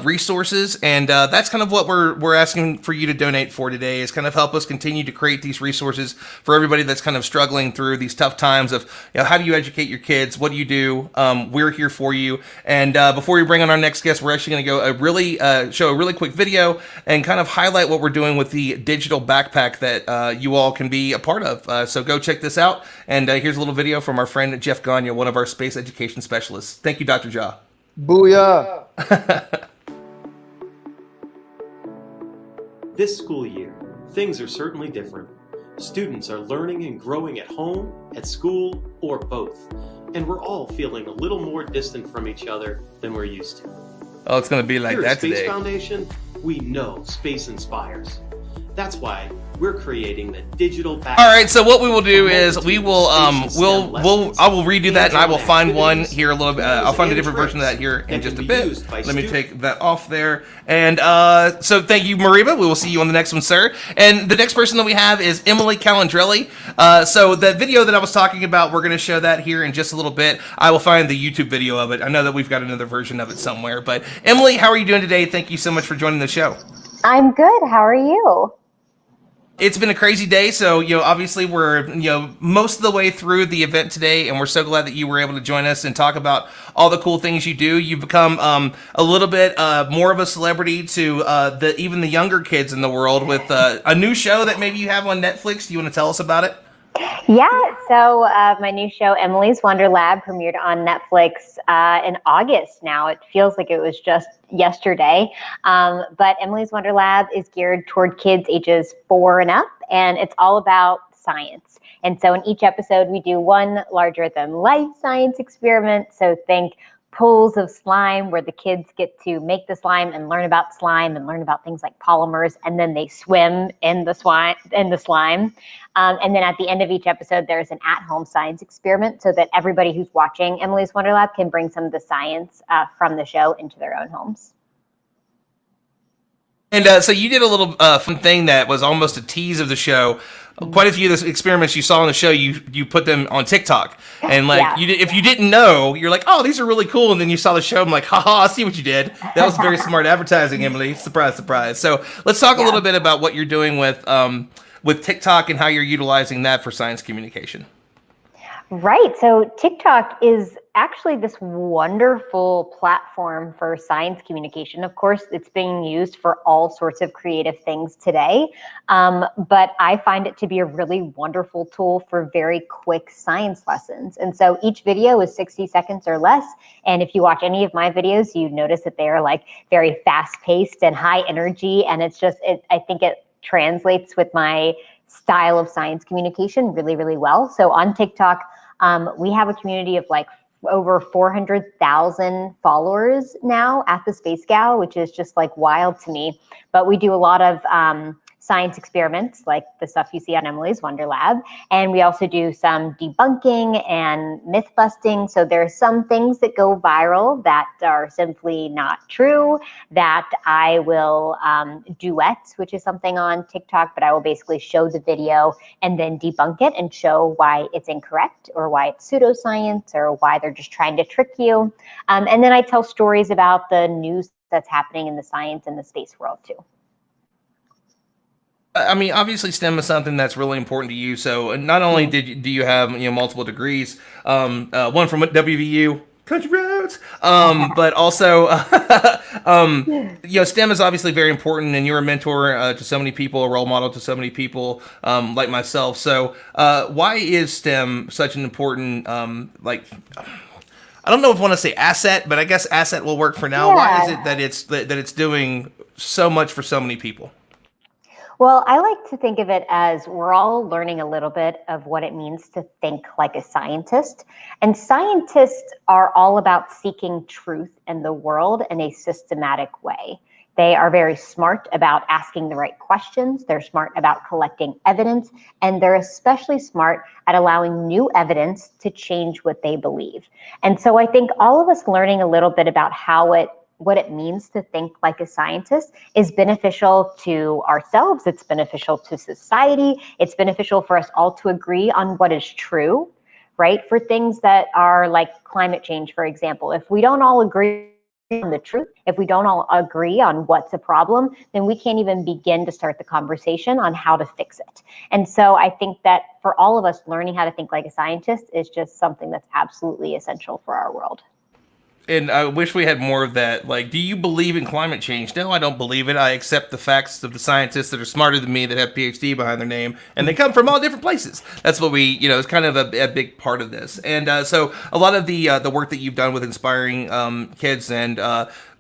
resources, and that's kind of what we're asking for you to donate for today, is kind of help us continue to create these resources for everybody that's kind of struggling through these tough times of how do you educate your kids? What do you do? We're here for you. And before we bring on our next guest, we're actually going to go show a really quick video and kind of highlight what we're doing with the digital backpack that you all can be a part of. So go check this out. And here's a little video from our friend Jeff Gagne, one of our space education specialists. Thank you, Dr. Ja. Booyah! This school year, things are certainly different. Students are learning and growing at home, at school, or both. And we're all feeling a little more distant from each other than we're used to. Oh, it's going to be like Here that at Space today. Foundation, we know space inspires. That's why we're creating the digital backpack. All right, so what we will do is I will redo that, and I will find one here a little bit. I'll find a different version of that here in just a bit. Let me take that off there. And so thank you, Mariba. We will see you on the next one, sir. And the next person that we have is Emily Calandrelli. So the video that I was talking about, we're going to show that here in just a little bit. I will find the YouTube video of it. I know that we've got another version of it somewhere. But Emily, how are you doing today? Thank you so much for joining the show. I'm good. How are you? It's been a crazy day, so obviously we're most of the way through the event today, and we're so glad that you were able to join us and talk about all the cool things you do. You've become a little bit more of a celebrity to even the younger kids in the world with a new show that maybe you have on Netflix. Do you want to tell us about it? Yeah, so my new show, Emily's Wonder Lab, premiered on Netflix in August now. It feels like it was just yesterday. But Emily's Wonder Lab is geared toward kids ages 4 and up, and it's all about science. And so in each episode, we do one larger than life science experiment. So think pools of slime where the kids get to make the slime and learn about slime and learn about things like polymers, and then they swim in the slime. And then at the end of each episode, there's an at-home science experiment so that everybody who's watching Emily's Wonder Lab can bring some of the science from the show into their own homes. And so you did a little fun thing that was almost a tease of the show. Quite a few of the experiments you saw on the show, you put them on TikTok, and like Yeah. if you didn't know, you're like, oh, these are really cool, and then you saw the show, I'm like, haha, I see what you did. That was very smart advertising, Emily. Surprise, surprise. So let's talk a little bit about what you're doing with TikTok and how you're utilizing that for science communication. Right. So TikTok is actually this wonderful platform for science communication. Of course, it's being used for all sorts of creative things today. But I find it to be a really wonderful tool for very quick science lessons. And so each video is 60 seconds or less. And if you watch any of my videos, you notice that they are like very fast paced and high energy. And it's just, I think it translates with my style of science communication really, really well. So on TikTok, we have a community of like over 400,000 followers now at the Space Gal, which is just like wild to me. But we do a lot of science experiments like the stuff you see on Emily's Wonder Lab. And we also do some debunking and myth busting. So there's some things that go viral that are simply not true that I will duet, which is something on TikTok, but I will basically show the video and then debunk it and show why it's incorrect or why it's pseudoscience or why they're just trying to trick you. And then I tell stories about the news that's happening in the science and the space world too. I mean, obviously, STEM is something that's really important to you. So, not only do you have multiple degrees, one from WVU, Country Roads, but also, STEM is obviously very important, and you're a mentor to so many people, a role model to so many people, like myself. So, why is STEM such an important, I don't know if I want to say asset, but I guess asset will work for now. Yeah. Why is it that it's doing so much for so many people? Well, I like to think of it as we're all learning a little bit of what it means to think like a scientist. And scientists are all about seeking truth in the world in a systematic way. They are very smart about asking the right questions. They're smart about collecting evidence, and they're especially smart at allowing new evidence to change what they believe. And so I think all of us learning a little bit about what it means to think like a scientist is beneficial to ourselves. It's beneficial to society. It's beneficial for us all to agree on what is true, right? For things that are like climate change, for example, if we don't all agree on the truth, if we don't all agree on what's a problem, then we can't even begin to start the conversation on how to fix it. And so I think that for all of us, learning how to think like a scientist is just something that's absolutely essential for our world. And I wish we had more of that. Like, do you believe in climate change? No, I don't believe it. I accept the facts of the scientists that are smarter than me that have PhD behind their name, and they come from all different places. That's what we, it's kind of a big part of this. And so a lot of the work that you've done with inspiring kids and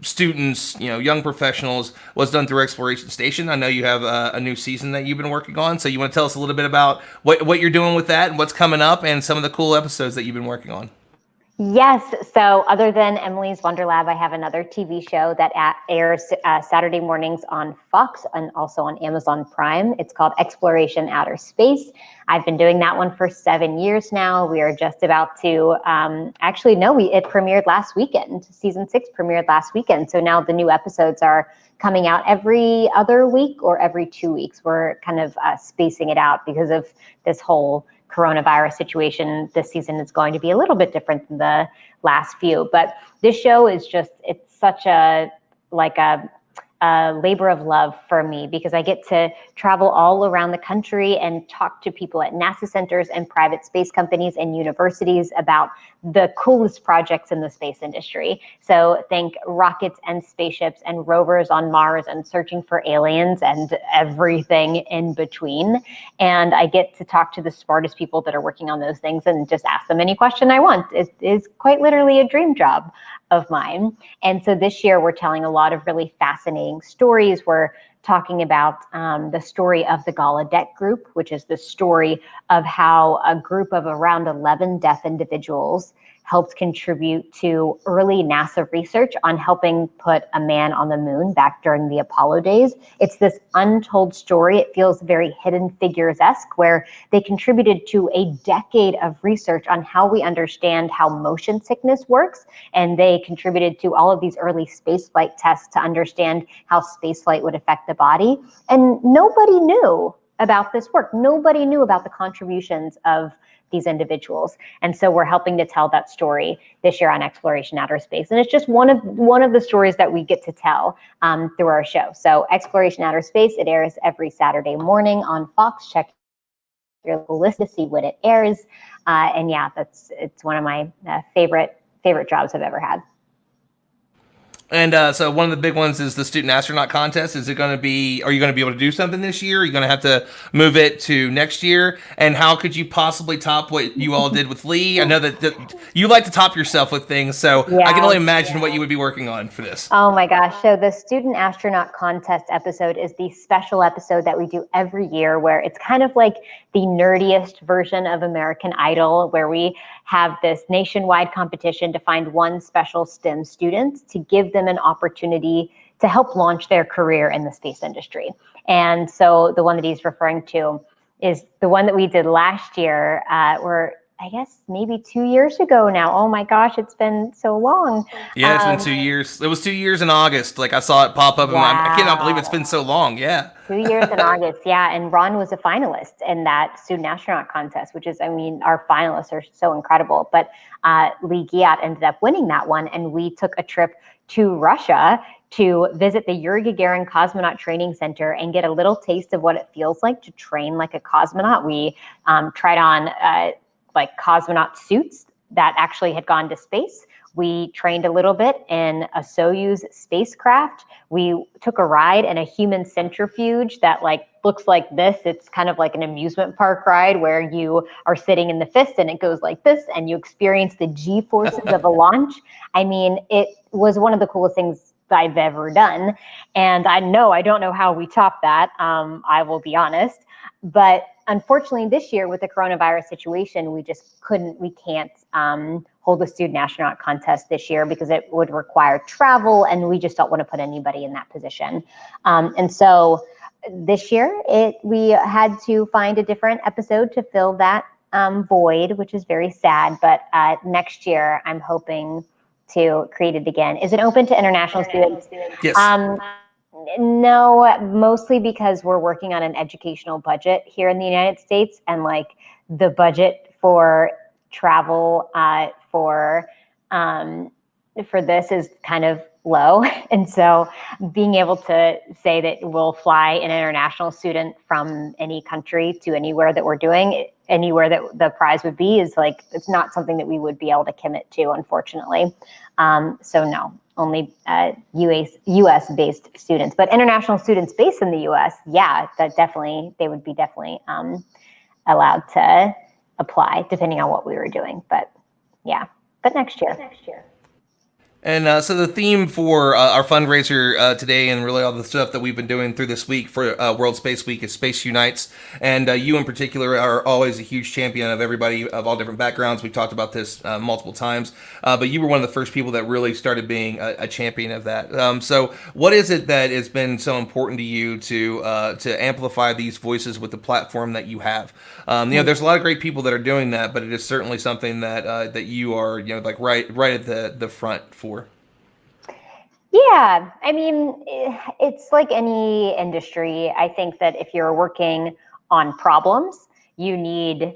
students, young professionals, was done through Exploration Station. I know you have a new season that you've been working on. So you want to tell us a little bit about what you're doing with that and what's coming up and some of the cool episodes that you've been working on. Yes. So other than Emily's Wonder Lab, I have another TV show that airs Saturday mornings on Fox and also on Amazon Prime. It's called Exploration Outer Space. I've been doing that one for 7 years now. We are just about to, it premiered last weekend. Season 6 premiered last weekend. So now the new episodes are coming out every other week or every 2 weeks. We're kind of spacing it out because of this whole coronavirus situation. This season is going to be a little bit different than the last few, but this show is it's such a labor of love for me because I get to travel all around the country and talk to people at NASA centers and private space companies and universities about the coolest projects in the space industry. So think rockets and spaceships and rovers on Mars and searching for aliens and everything in between. And I get to talk to the smartest people that are working on those things and just ask them any question I want. It is quite literally a dream job of mine. And so this year we're telling a lot of really fascinating stories. We're talking about the story of the Gallaudet group, which is the story of how a group of around 11 deaf individuals helped contribute to early NASA research on helping put a man on the moon back during the Apollo days. It's this untold story. It feels very Hidden Figures-esque, where they contributed to a decade of research on how we understand how motion sickness works. And they contributed to all of these early spaceflight tests to understand how spaceflight would affect the body. And nobody knew about this work. Nobody knew about the contributions of these individuals. And so we're helping to tell that story this year on Exploration Outer Space. And it's just one of the stories that we get to tell through our show. So Exploration Outer Space, it airs every Saturday morning on Fox. Check your local list to see when it airs. And yeah, it's one of my favorite jobs I've ever had. And so one of the big ones is the student astronaut contest. Are you going to be able to do something this year? Are you going to have to move it to next year? And how could you possibly top what you all did with Lee? I know that you like to top yourself with things, so Yeah. I can only imagine what you would be working on for this. Oh my gosh. So the student astronaut contest episode is the special episode that we do every year, where it's kind of like the nerdiest version of American Idol, where we have this nationwide competition to find one special STEM student to give them an opportunity to help launch their career in the space industry. And so the one that he's referring to is the one that we did last year, where I guess maybe 2 years ago now. Oh my gosh, it's been so long. Yeah, it's been 2 years. It was 2 years in August. Like, I saw it pop up in I cannot believe it's been so long. Yeah. 2 years in August, yeah. And Ron was a finalist in that student astronaut contest, which is, I mean, our finalists are so incredible. But Lee Giat ended up winning that one. And we took a trip to Russia to visit the Yuri Gagarin Cosmonaut Training Center and get a little taste of what it feels like to train like a cosmonaut. We tried on like cosmonaut suits that actually had gone to space. We trained a little bit in a Soyuz spacecraft. We took a ride in a human centrifuge that like looks like this. It's kind of like an amusement park ride where you are sitting in the fist and it goes like this and you experience the G-forces of a launch. I mean, it was one of the coolest things I've ever done. And I don't know how we top that. I will be honest. But unfortunately, this year with the coronavirus situation, we can't hold a student astronaut contest this year because it would require travel, and we just don't want to put anybody in that position. And so this year, we had to find a different episode to fill that void, which is very sad. But next year, I'm hoping to create it again. Is it open to international students? Yes. No, mostly because we're working on an educational budget here in the United States, and like the budget for travel for this is kind of low. And so being able to say that we'll fly an international student from any country to anywhere that we're doing, anywhere that the prize would be, is like, it's not something that we would be able to commit to, unfortunately. So no, only US based students, but international students based in the US, yeah, they would be definitely allowed to apply depending on what we were doing. But yeah, but next year. And so the theme for our fundraiser today, and really all the stuff that we've been doing through this week for World Space Week, is Space Unites. And you in particular are always a huge champion of everybody of all different backgrounds. We've talked about this multiple times, but you were one of the first people that really started being a champion of that. So what is it that has been so important to you to amplify these voices with the platform that you have? There's a lot of great people that are doing that, but it is certainly something that that you are, like right at the front for. Yeah, I mean, it's like any industry. I think that if you're working on problems, you need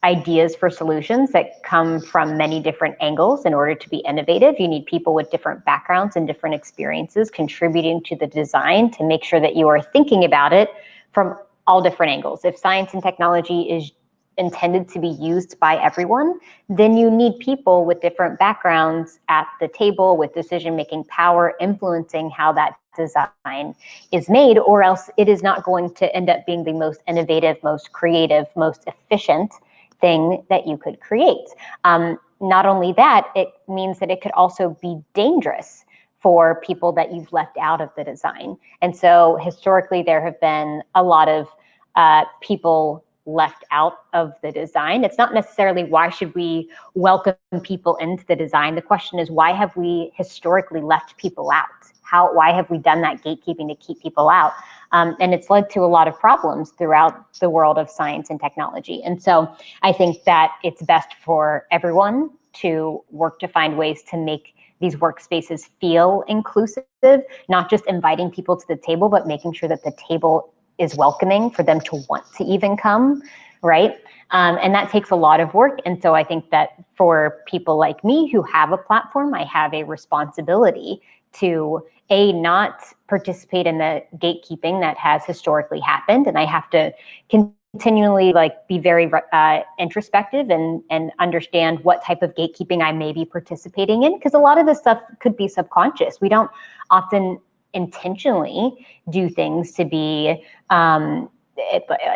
ideas for solutions that come from many different angles in order to be innovative. You need people with different backgrounds and different experiences contributing to the design to make sure that you are thinking about it from all different angles. If science and technology is intended to be used by everyone, then you need people with different backgrounds at the table with decision-making power, influencing how that design is made, or else it is not going to end up being the most innovative, most creative, most efficient thing that you could create. Not only that, it means that it could also be dangerous for people that you've left out of the design. And so historically, there have been a lot of people left out of the design. It's not necessarily why should we welcome people into the design. The question is, why have we historically left people out? Why have we done that gatekeeping to keep people out? And it's led to a lot of problems throughout the world of science and technology. And so I think that it's best for everyone to work to find ways to make these workspaces feel inclusive, not just inviting people to the table, but making sure that the table is welcoming for them to want to even come, right? And that takes a lot of work. And so I think that for people like me who have a platform, I have a responsibility to not participate in the gatekeeping that has historically happened. And I have to continually be very introspective and understand what type of gatekeeping I may be participating in, because a lot of this stuff could be subconscious. We don't often intentionally do things to be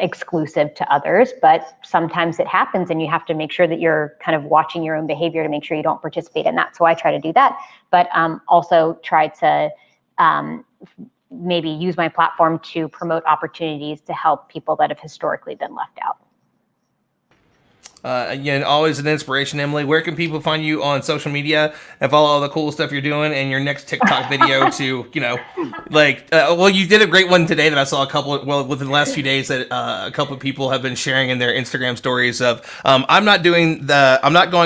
exclusive to others, but sometimes it happens, and you have to make sure that you're kind of watching your own behavior to make sure you don't participate in that. So I try to do that, but also try to maybe use my platform to promote opportunities to help people that have historically been left out. Again, always an inspiration, Emily. Where can people find you on social media and follow all the cool stuff you're doing and your next TikTok video to, well, you did a great one today that I saw within the last few days that a couple of people have been sharing in their Instagram stories of, I'm not going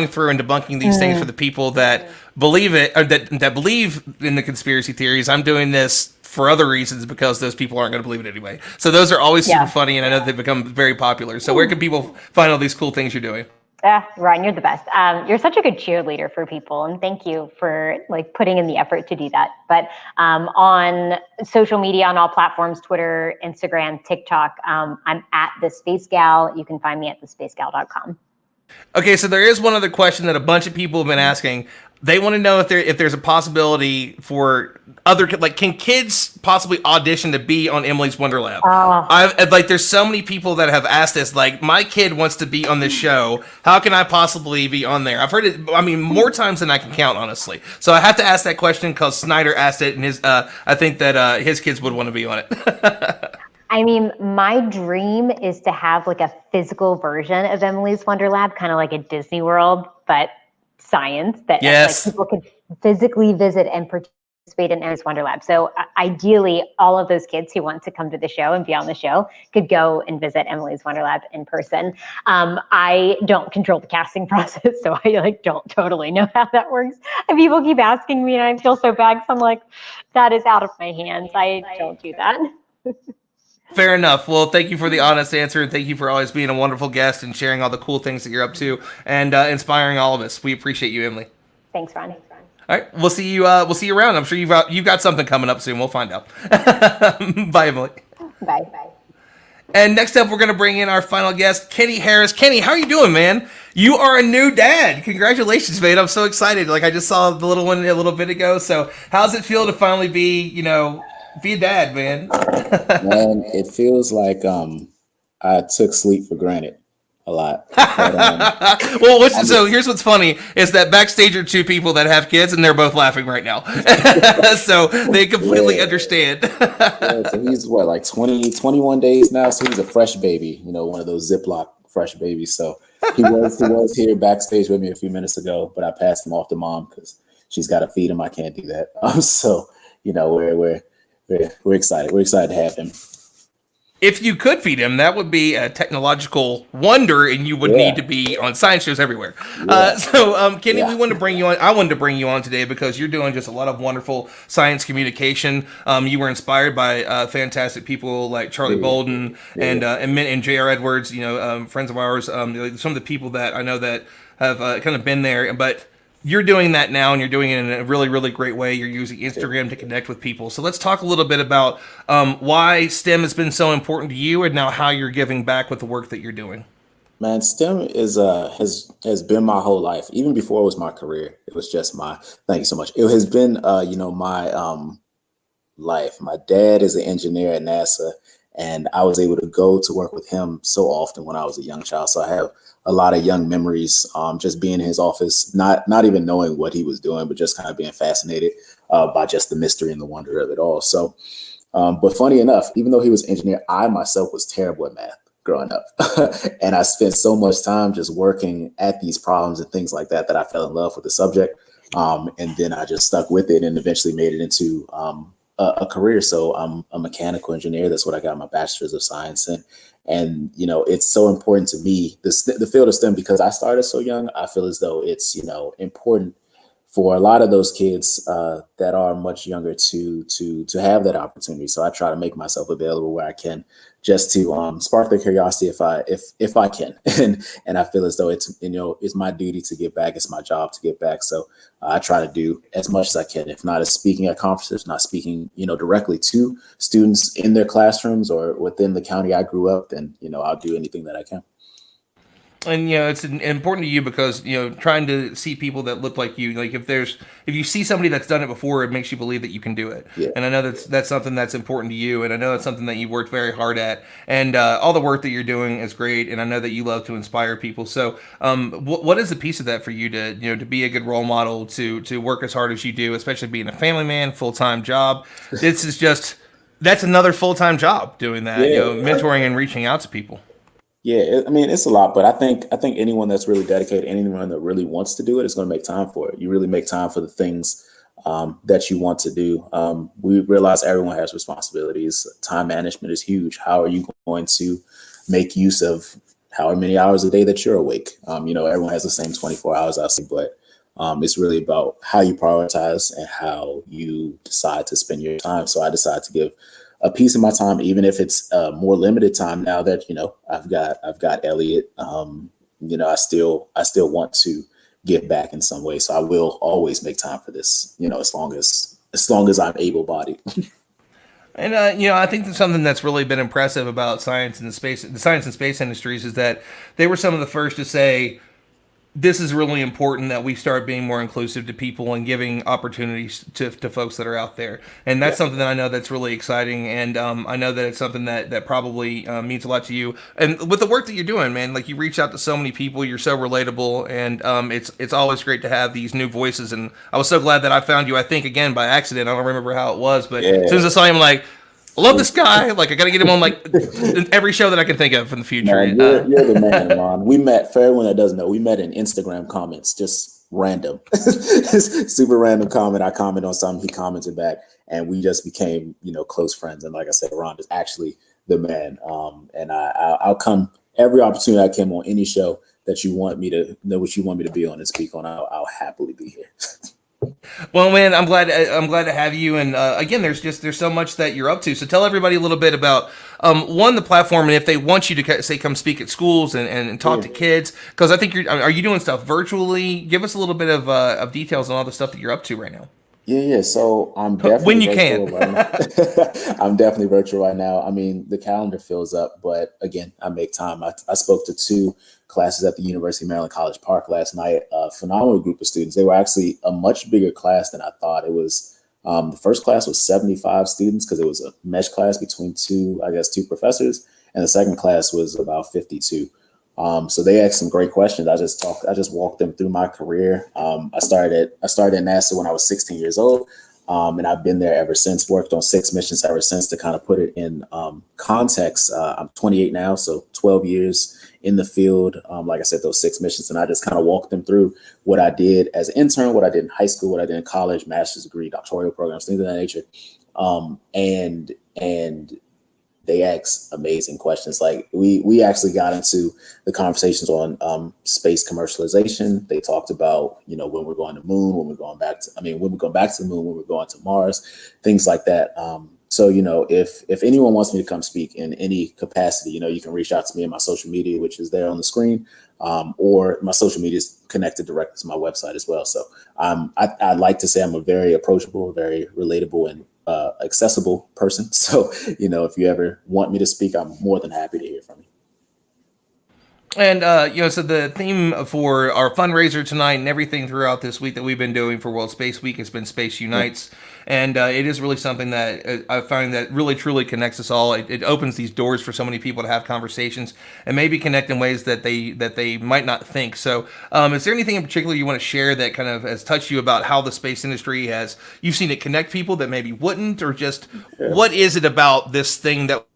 through and debunking these things for the people that believe it, or that believe in the conspiracy theories. I'm doing this for other reasons because those people aren't going to believe it anyway. So those are always super funny, and I know they've become very popular. So where can people find all these cool things you're doing? Ryan, you're the best. You're such a good cheerleader for people, and thank you for putting in the effort to do that. But on social media, on all platforms, Twitter, Instagram, TikTok, I'm at The Space Gal. You can find me at thespacegal.com. Okay, so there is one other question that a bunch of people have been asking. They want to know if there's a possibility for can kids possibly audition to be on Emily's Wonder Lab? There's so many people that have asked this. My kid wants to be on this show. How can I possibly be on there? I've heard it. I mean, more times than I can count, honestly. So I have to ask that question because Snyder asked it, and I think that his kids would want to be on it. I mean, my dream is to have a physical version of Emily's Wonder Lab, kind of like a Disney World, but science that people could physically visit and participate in Emily's Wonder Lab. So ideally, all of those kids who want to come to the show and be on the show could go and visit Emily's Wonder Lab in person. I don't control the casting process, so I don't totally know how that works. And people keep asking me, and I feel so bad because I'm that is out of my hands. I don't do that. Fair enough. Well, thank you for the honest answer, and thank you for always being a wonderful guest and sharing all the cool things that you're up to and inspiring all of us. We appreciate you, Emily. Thanks, Ron. All right, we'll see you around. I'm sure you've got something coming up soon. We'll find out. Bye, Emily. Bye. And next up, we're going to bring in our final guest, Kenny Harris. Kenny, how are you doing, man? You are a new dad. Congratulations, man. I'm so excited. I just saw the little one a little bit ago. So how's it feel to finally be a dad, man? Man, it feels like I took sleep for granted a lot. But, so here's what's funny is that backstage are two people that have kids, and they're both laughing right now. So they completely understand. So he's 21 days now, so he's a fresh baby, one of those Ziploc fresh babies. So he was here backstage with me a few minutes ago, but I passed him off to mom because she's got to feed him. I can't do that. So we're excited. We're excited to have him. If you could feed him, that would be a technological wonder, and you would need to be on science shows everywhere. Kenny, we wanted to bring you on. I wanted to bring you on today because you're doing just a lot of wonderful science communication. You were inspired by fantastic people like Charlie Bolden and J.R. Edwards. Friends of ours. Some of the people that I know that have kind of been there, but. You're doing that now, and you're doing it in a really, really great way. You're using Instagram to connect with people. So let's talk a little bit about why STEM has been so important to you, and now how you're giving back with the work that you're doing. Man, STEM has been my whole life. Even before it was my career, it was just thank you so much. It has been, my life. My dad is an engineer at NASA, and I was able to go to work with him so often when I was a young child. So I have a lot of young memories, just being in his office, not even knowing what he was doing, but just kind of being fascinated by just the mystery and the wonder of it all. So, but funny enough, even though he was an engineer, I myself was terrible at math. growing up. And I spent so much time just working at these problems and things like that, that I fell in love with the subject. And then I just stuck with it and eventually made it into a career. So I'm a mechanical engineer. That's what I got my bachelor's of science in. And, you know, it's so important to me, the field of STEM, because I started so young. I feel as though it's, you know, important for a lot of those kids that are much younger to have that opportunity. So I try to make myself available where I can, just to spark their curiosity if I can. And I feel as though it's, you know, it's my duty to give back. It's my job to give back. So I try to do as much as I can. If not as speaking at conferences, not speaking, you know, directly to students in their classrooms or within the county I grew up, then, you know, I'll do anything that I can. And you know, it's important to you because, you know, trying to see people that look like you, like if you see somebody that's done it before, it makes you believe that you can do it. Yeah. And I know that's something that's important to you, and I know that's something that you worked very hard at, and all the work that you're doing is great, and I know that you love to inspire people. So what is the piece of that for you to, you know, to be a good role model, to work as hard as you do, especially being a family man, full-time job? This is just, that's another full-time job doing that, you know, mentoring and reaching out to people. Yeah, I mean, it's a lot, but I think anyone that's really dedicated, anyone that really wants to do it, is going to make time for it. You really make time for the things that you want to do. We realize everyone has responsibilities. Time management is huge. How are you going to make use of however many hours a day that you're awake? You know, everyone has the same 24 hours, I see, but it's really about how you prioritize and how you decide to spend your time. So I decided to give a piece of my time, even if it's more limited time now that, you know, I've got Elliot, you know, I still want to give back in some way. So I will always make time for this, you know, as long as I'm able bodied. And you know, I think that's something that's really been impressive about the science and space industries is that they were some of the first to say, this is really important that we start being more inclusive to people and giving opportunities to folks that are out there. And that's something that I know that's really exciting. And I know that it's something that probably means a lot to you. And with the work that you're doing, man, like you reach out to so many people, you're so relatable, and it's always great to have these new voices. And I was so glad that I found you, I think, again, by accident. I don't remember how it was, but as soon as I saw him, like, I love this guy. Like, I got to get him on like every show that I can think of in the future. Man, you're the man, Ron. We met, for everyone that doesn't know, we met in Instagram comments, just random, super random comment. I commented on something, he commented back, and we just became, you know, close friends. And like I said, Ron is actually the man. And I'll come every opportunity I can on any show that you want me to know what you want me to be on and speak on. I'll happily be here. Well, man, I'm glad to have you. And again, there's so much that you're up to. So tell everybody a little bit about the platform, and if they want you to say come speak at schools and talk to kids, because I think are you doing stuff virtually? Give us a little bit of details on all the stuff that you're up to right now. Yeah. So I'm definitely when you can. Right now. I'm definitely virtual right now. I mean, the calendar fills up, but again, I make time. I spoke to 2 classes at the University of Maryland College Park last night. A phenomenal group of students. They were actually a much bigger class than I thought. It was the first class was 75 students because it was a mesh class between 2 professors, and the second class was about 52. So they asked some great questions. I just walked them through my career. I started at NASA when I was 16 years old. And I've been there ever since, worked on 6 missions ever since. To kind of put it in context, I'm 28 now, so 12 years in the field. Like I said, those 6 missions, and I just kind of walked them through what I did as an intern, what I did in high school, what I did in college, master's degree, doctoral programs, things of that nature. And they asked amazing questions. Like we actually got into the conversations on space commercialization. They talked about, you know, when we're going to the moon, when we're going back to the moon, when we're going to Mars, things like that. So, you know, if anyone wants me to come speak in any capacity, you know, you can reach out to me on my social media, which is there on the screen, or my social media is connected directly to my website as well. So I'd like to say I'm a very approachable, very relatable, and accessible person. So, you know, if you ever want me to speak, I'm more than happy to hear from you. And, you know, so the theme for our fundraiser tonight and everything throughout this week that we've been doing for World Space Week has been Space Unites. And it is really something that I find that really, truly connects us all. It opens these doors for so many people to have conversations and maybe connect in ways that they might not think. So is there anything in particular you want to share that kind of has touched you about how the space industry you've seen it connect people that maybe wouldn't, or just what is it about this thing that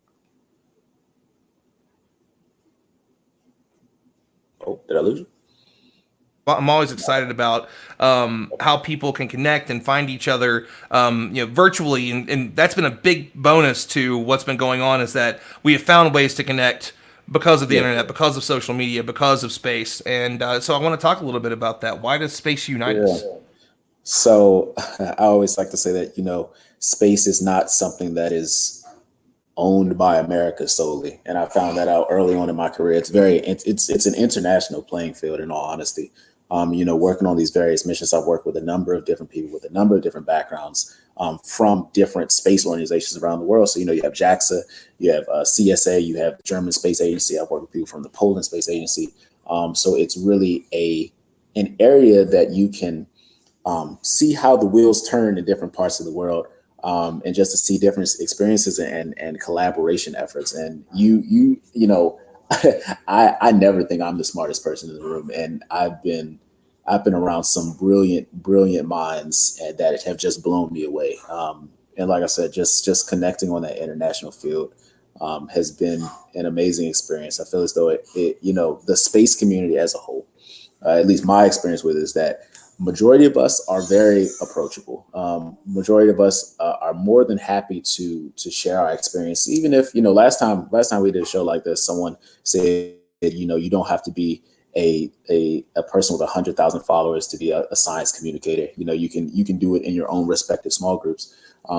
Oh, did I lose you? I'm always excited about how people can connect and find each other, virtually, and that's been a big bonus to what's been going on. Is that we have found ways to connect because of the internet, because of social media, because of space, and so I want to talk a little bit about that. Why does space unite us? So I always like to say that space is not something that is owned by America solely, and I found that out early on in my career. It's an international playing field, in all honesty. Working on these various missions, I've worked with a number of different people with a number of different backgrounds from different space organizations around the world. So, you have JAXA, you have CSA, you have the German Space Agency. I've worked with people from the Poland Space Agency. So it's really an area that you can see how the wheels turn in different parts of the world, and just to see different experiences and collaboration efforts. And I never think I'm the smartest person in the room, and I've been around some brilliant minds that have just blown me away. And like I said, just connecting on that international field has been an amazing experience. I feel as though the space community as a whole, at least my experience with it, is that majority of us are very approachable. Majority of us are more than happy to share our experience. Even if, last time we did a show like this, someone said, you don't have to be a person with 100,000 followers to be a science communicator. You can do it in your own respective small groups.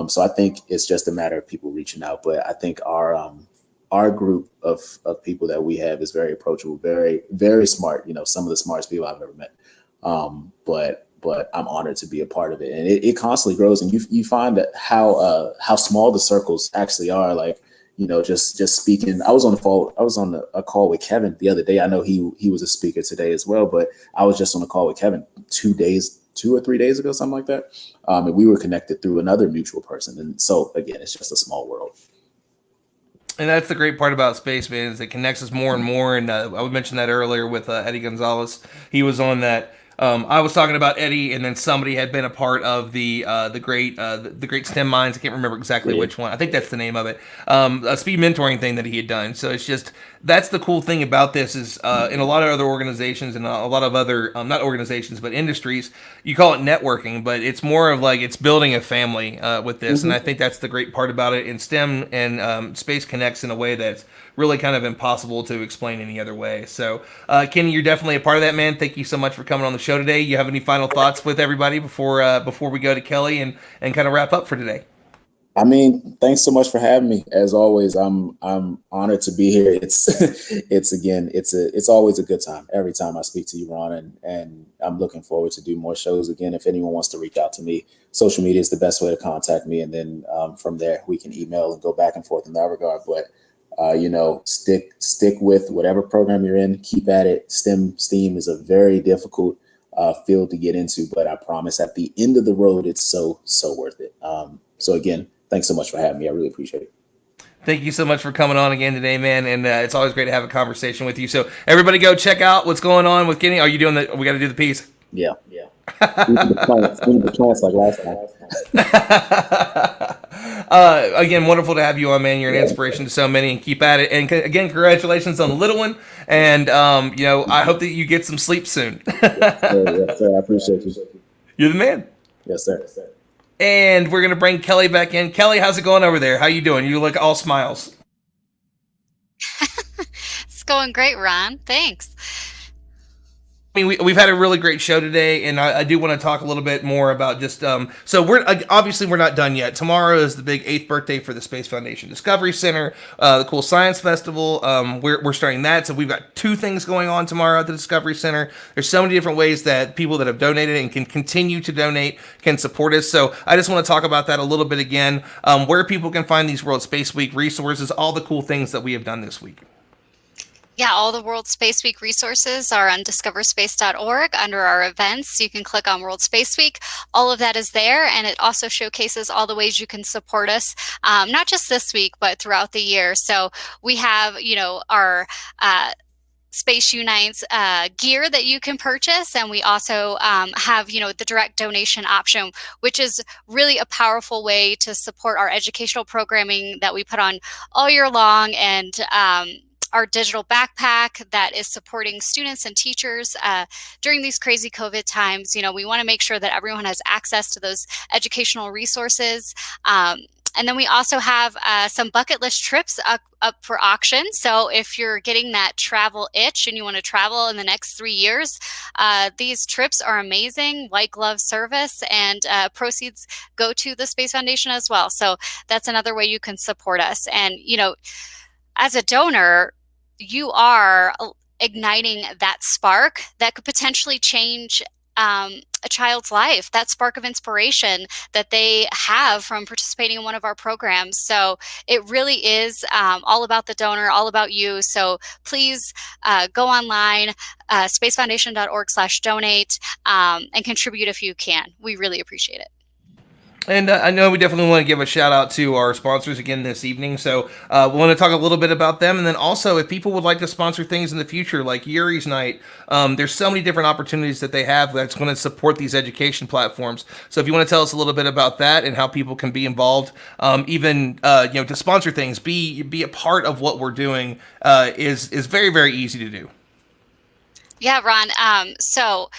So I think it's just a matter of people reaching out. But I think our group of people that we have is very approachable, very, very smart. Some of the smartest people I've ever met. But I'm honored to be a part of it, and it constantly grows. And you find that how small the circles actually are. Like, just speaking. I was on a call with Kevin the other day. I know he was a speaker today as well, but I was just on a call with Kevin 2 or 3 days ago, something like that. And we were connected through another mutual person. And so again, it's just a small world. And that's the great part about space, man, is it connects us more and more. And I mentioned that earlier with Eddie Gonzalez. He was on that. I was talking about Eddie, and then somebody had been a part of the great STEM Minds. I can't remember exactly which one. I think that's the name of it. A speed mentoring thing that he had done. So it's just, that's the cool thing about this is in a lot of other organizations and a lot of other not organizations but industries, you call it networking, but it's more of like it's building a family with this. And I think that's the great part about it. In STEM and space connects in a way that's really kind of impossible to explain any other way. So, Kenny, you're definitely a part of that, man. Thank you so much for coming on the show today. You have any final thoughts with everybody before we go to Kelly and kind of wrap up for today? I mean, thanks so much for having me. As always, I'm honored to be here. It's always a good time every time I speak to you, Ron, and I'm looking forward to do more shows again. If anyone wants to reach out to me, social media is the best way to contact me, and then from there we can email and go back and forth in that regard. But stick with whatever program you're in. Keep at it. STEAM is a very difficult field to get into, but I promise at the end of the road, it's so worth it. So again, thanks so much for having me. I really appreciate it. Thank you so much for coming on again today, man. And it's always great to have a conversation with you. So everybody go check out what's going on with Kenny. Are you doing we got to do the piece. Yeah. We need the plants like last time. Again, wonderful to have you on, man. You're an inspiration to so many, and keep at it. And again, congratulations on the little one. And I hope that you get some sleep soon. Yes, sir. I appreciate you. You're the man. Yes, sir. And we're gonna bring Kelly back in. Kelly, how's it going over there? How you doing? You look all smiles. It's going great, Ron. Thanks. I mean, we've had a really great show today, and I do want to talk a little bit more about just so we're not done yet. Tomorrow is the big 8th birthday for the Space Foundation Discovery Center, the Cool Science Festival. We're starting that, so we've got 2 things going on tomorrow at the Discovery Center. There's so many different ways that people that have donated and can continue to donate can support us. So I just want to talk about that a little bit again, where people can find these World Space Week resources, all the cool things that we have done this week. Yeah, all the World Space Week resources are on discoverspace.org under our events. You can click on World Space Week. All of that is there, and it also showcases all the ways you can support us, not just this week, but throughout the year. So we have, our Space Unites gear that you can purchase, and we also have, the direct donation option, which is really a powerful way to support our educational programming that we put on all year long, and our digital backpack that is supporting students and teachers during these crazy COVID times. You know, we want to make sure that everyone has access to those educational resources. And then we also have some bucket list trips up for auction. So if you're getting that travel itch and you want to travel in the next 3 years, these trips are amazing, white glove service, and proceeds go to the Space Foundation as well. So that's another way you can support us. And, you know, as a donor, you are igniting that spark that could potentially change a child's life, that spark of inspiration that they have from participating in one of our programs. So it really is all about the donor, all about you. So please go online, spacefoundation.org/donate, and contribute if you can. We really appreciate it. And I know we definitely want to give a shout out to our sponsors again this evening. So we want to talk a little bit about them. And then also, if people would like to sponsor things in the future, like Yuri's Night, there's so many different opportunities that they have that's going to support these education platforms. So if you want to tell us a little bit about that and how people can be involved, even to sponsor things, be a part of what we're doing, is very, very easy to do. Yeah, Ron. So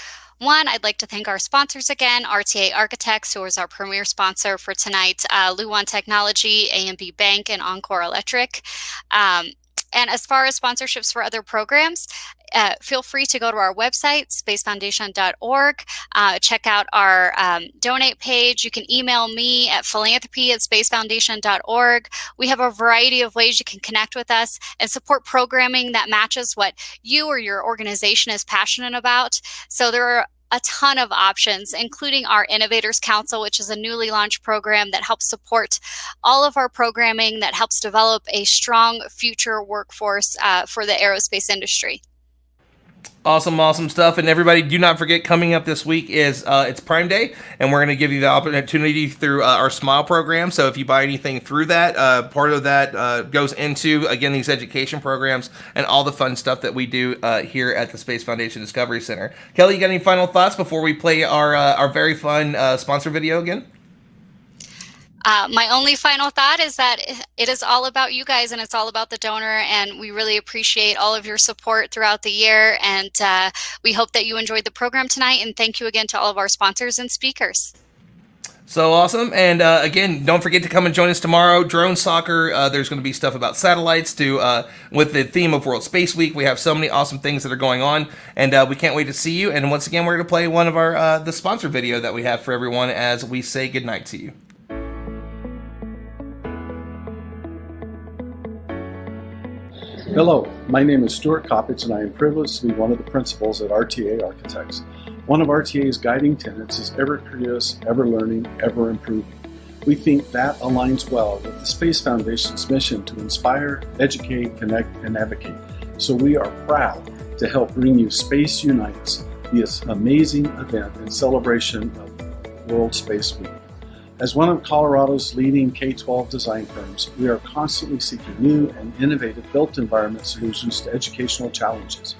one, I'd like to thank our sponsors again, RTA Architects, who is our premier sponsor for tonight, Luan Technology, A&B Bank, and Encore Electric. And as far as sponsorships for other programs, feel free to go to our website, spacefoundation.org, check out our donate page. You can email me at philanthropy@spacefoundation.org. We have a variety of ways you can connect with us and support programming that matches what you or your organization is passionate about. So there are a ton of options, including our Innovators Council, which is a newly launched program that helps support all of our programming that helps develop a strong future workforce for the aerospace industry. Awesome stuff. And everybody, do not forget, coming up this week is it's Prime Day, and we're going to give you the opportunity through our Smile program. So if you buy anything through that, part of that goes into, again, these education programs and all the fun stuff that we do here at the Space Foundation Discovery Center. Kelly, you got any final thoughts before we play our very fun sponsor video again? My only final thought is that it is all about you guys, and it's all about the donor, and we really appreciate all of your support throughout the year, and we hope that you enjoyed the program tonight, and thank you again to all of our sponsors and speakers. So awesome. And again, don't forget to come and join us tomorrow. Drone Soccer, there's going to be stuff about satellites with the theme of World Space Week. We have so many awesome things that are going on, and we can't wait to see you. And once again, we're going to play one of our the sponsor video that we have for everyone as we say goodnight to you. Hello, my name is Stuart Coppage, and I am privileged to be one of the principals at RTA Architects. One of RTA's guiding tenets is ever curious, ever learning, ever improving. We think that aligns well with the Space Foundation's mission to inspire, educate, connect, and advocate. So we are proud to help bring you Space Unites, this amazing event in celebration of World Space Week. As one of Colorado's leading K-12 design firms, we are constantly seeking new and innovative built environment solutions to educational challenges.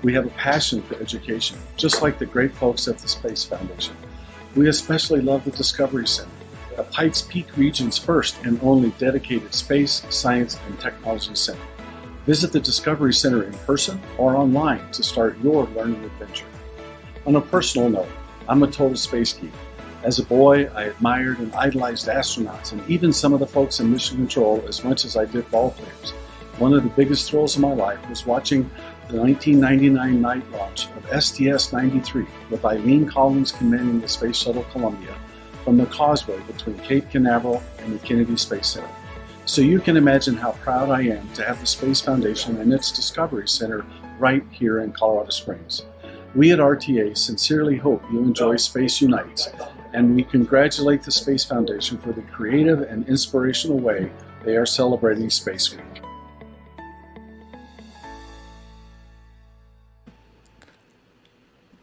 We have a passion for education, just like the great folks at the Space Foundation. We especially love the Discovery Center, the Pikes Peak region's first and only dedicated space, science, and technology center. Visit the Discovery Center in person or online to start your learning adventure. On a personal note, I'm a total space geek. As a boy, I admired and idolized astronauts and even some of the folks in Mission Control as much as I did ball players. One of the biggest thrills of my life was watching the 1999 night launch of STS-93 with Eileen Collins commanding the Space Shuttle Columbia from the causeway between Cape Canaveral and the Kennedy Space Center. So you can imagine how proud I am to have the Space Foundation and its Discovery Center right here in Colorado Springs. We at RTA sincerely hope you enjoy Space Unites, and we congratulate the Space Foundation for the creative and inspirational way they are celebrating Space Week.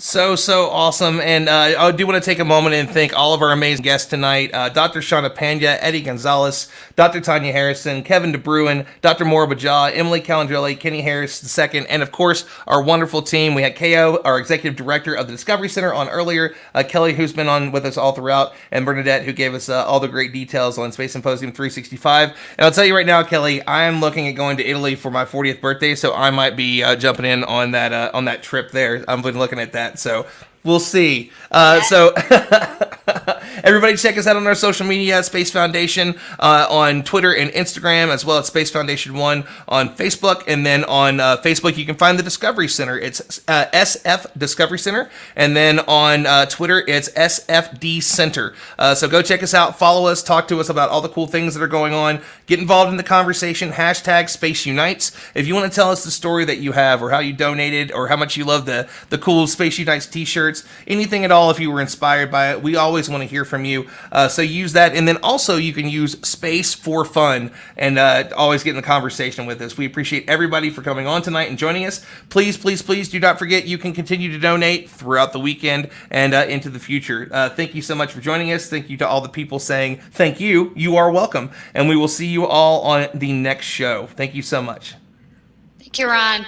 So awesome. And I do want to take a moment and thank all of our amazing guests tonight. Dr. Shauna Pena, Eddie Gonzalez, Dr. Tanya Harrison, Kevin DeBruin, Dr. Maura Bajah, Emily Calandrelli, Kenny Harris II, and of course, our wonderful team. We had KO, our Executive Director of the Discovery Center, on earlier, Kelly, who's been on with us all throughout, and Bernadette, who gave us all the great details on Space Symposium 365. And I'll tell you right now, Kelly, I am looking at going to Italy for my 40th birthday, so I might be jumping in on that trip there. I've been looking at that. So we'll see. So everybody check us out on our social media, Space Foundation on Twitter and Instagram, as well as Space Foundation 1 on Facebook. And then on Facebook, you can find the Discovery Center. It's SF Discovery Center. And then on Twitter, it's SFD Center. So go check us out, follow us, talk to us about all the cool things that are going on. Get involved in the conversation, hashtag Space Unites. If you want to tell us the story that you have, or how you donated, or how much you love the cool Space Unites t-shirts, anything at all, if you were inspired by it, we always want to hear from you. So use that. And then also you can use Space for Fun and always get in the conversation with us. We appreciate everybody for coming on tonight and joining us. Please, please, please do not forget you can continue to donate throughout the weekend and into the future. Thank you so much for joining us. Thank you to all the people saying thank you. You are welcome. And we will see you all on the next show. Thank you so much. Thank you, Ron.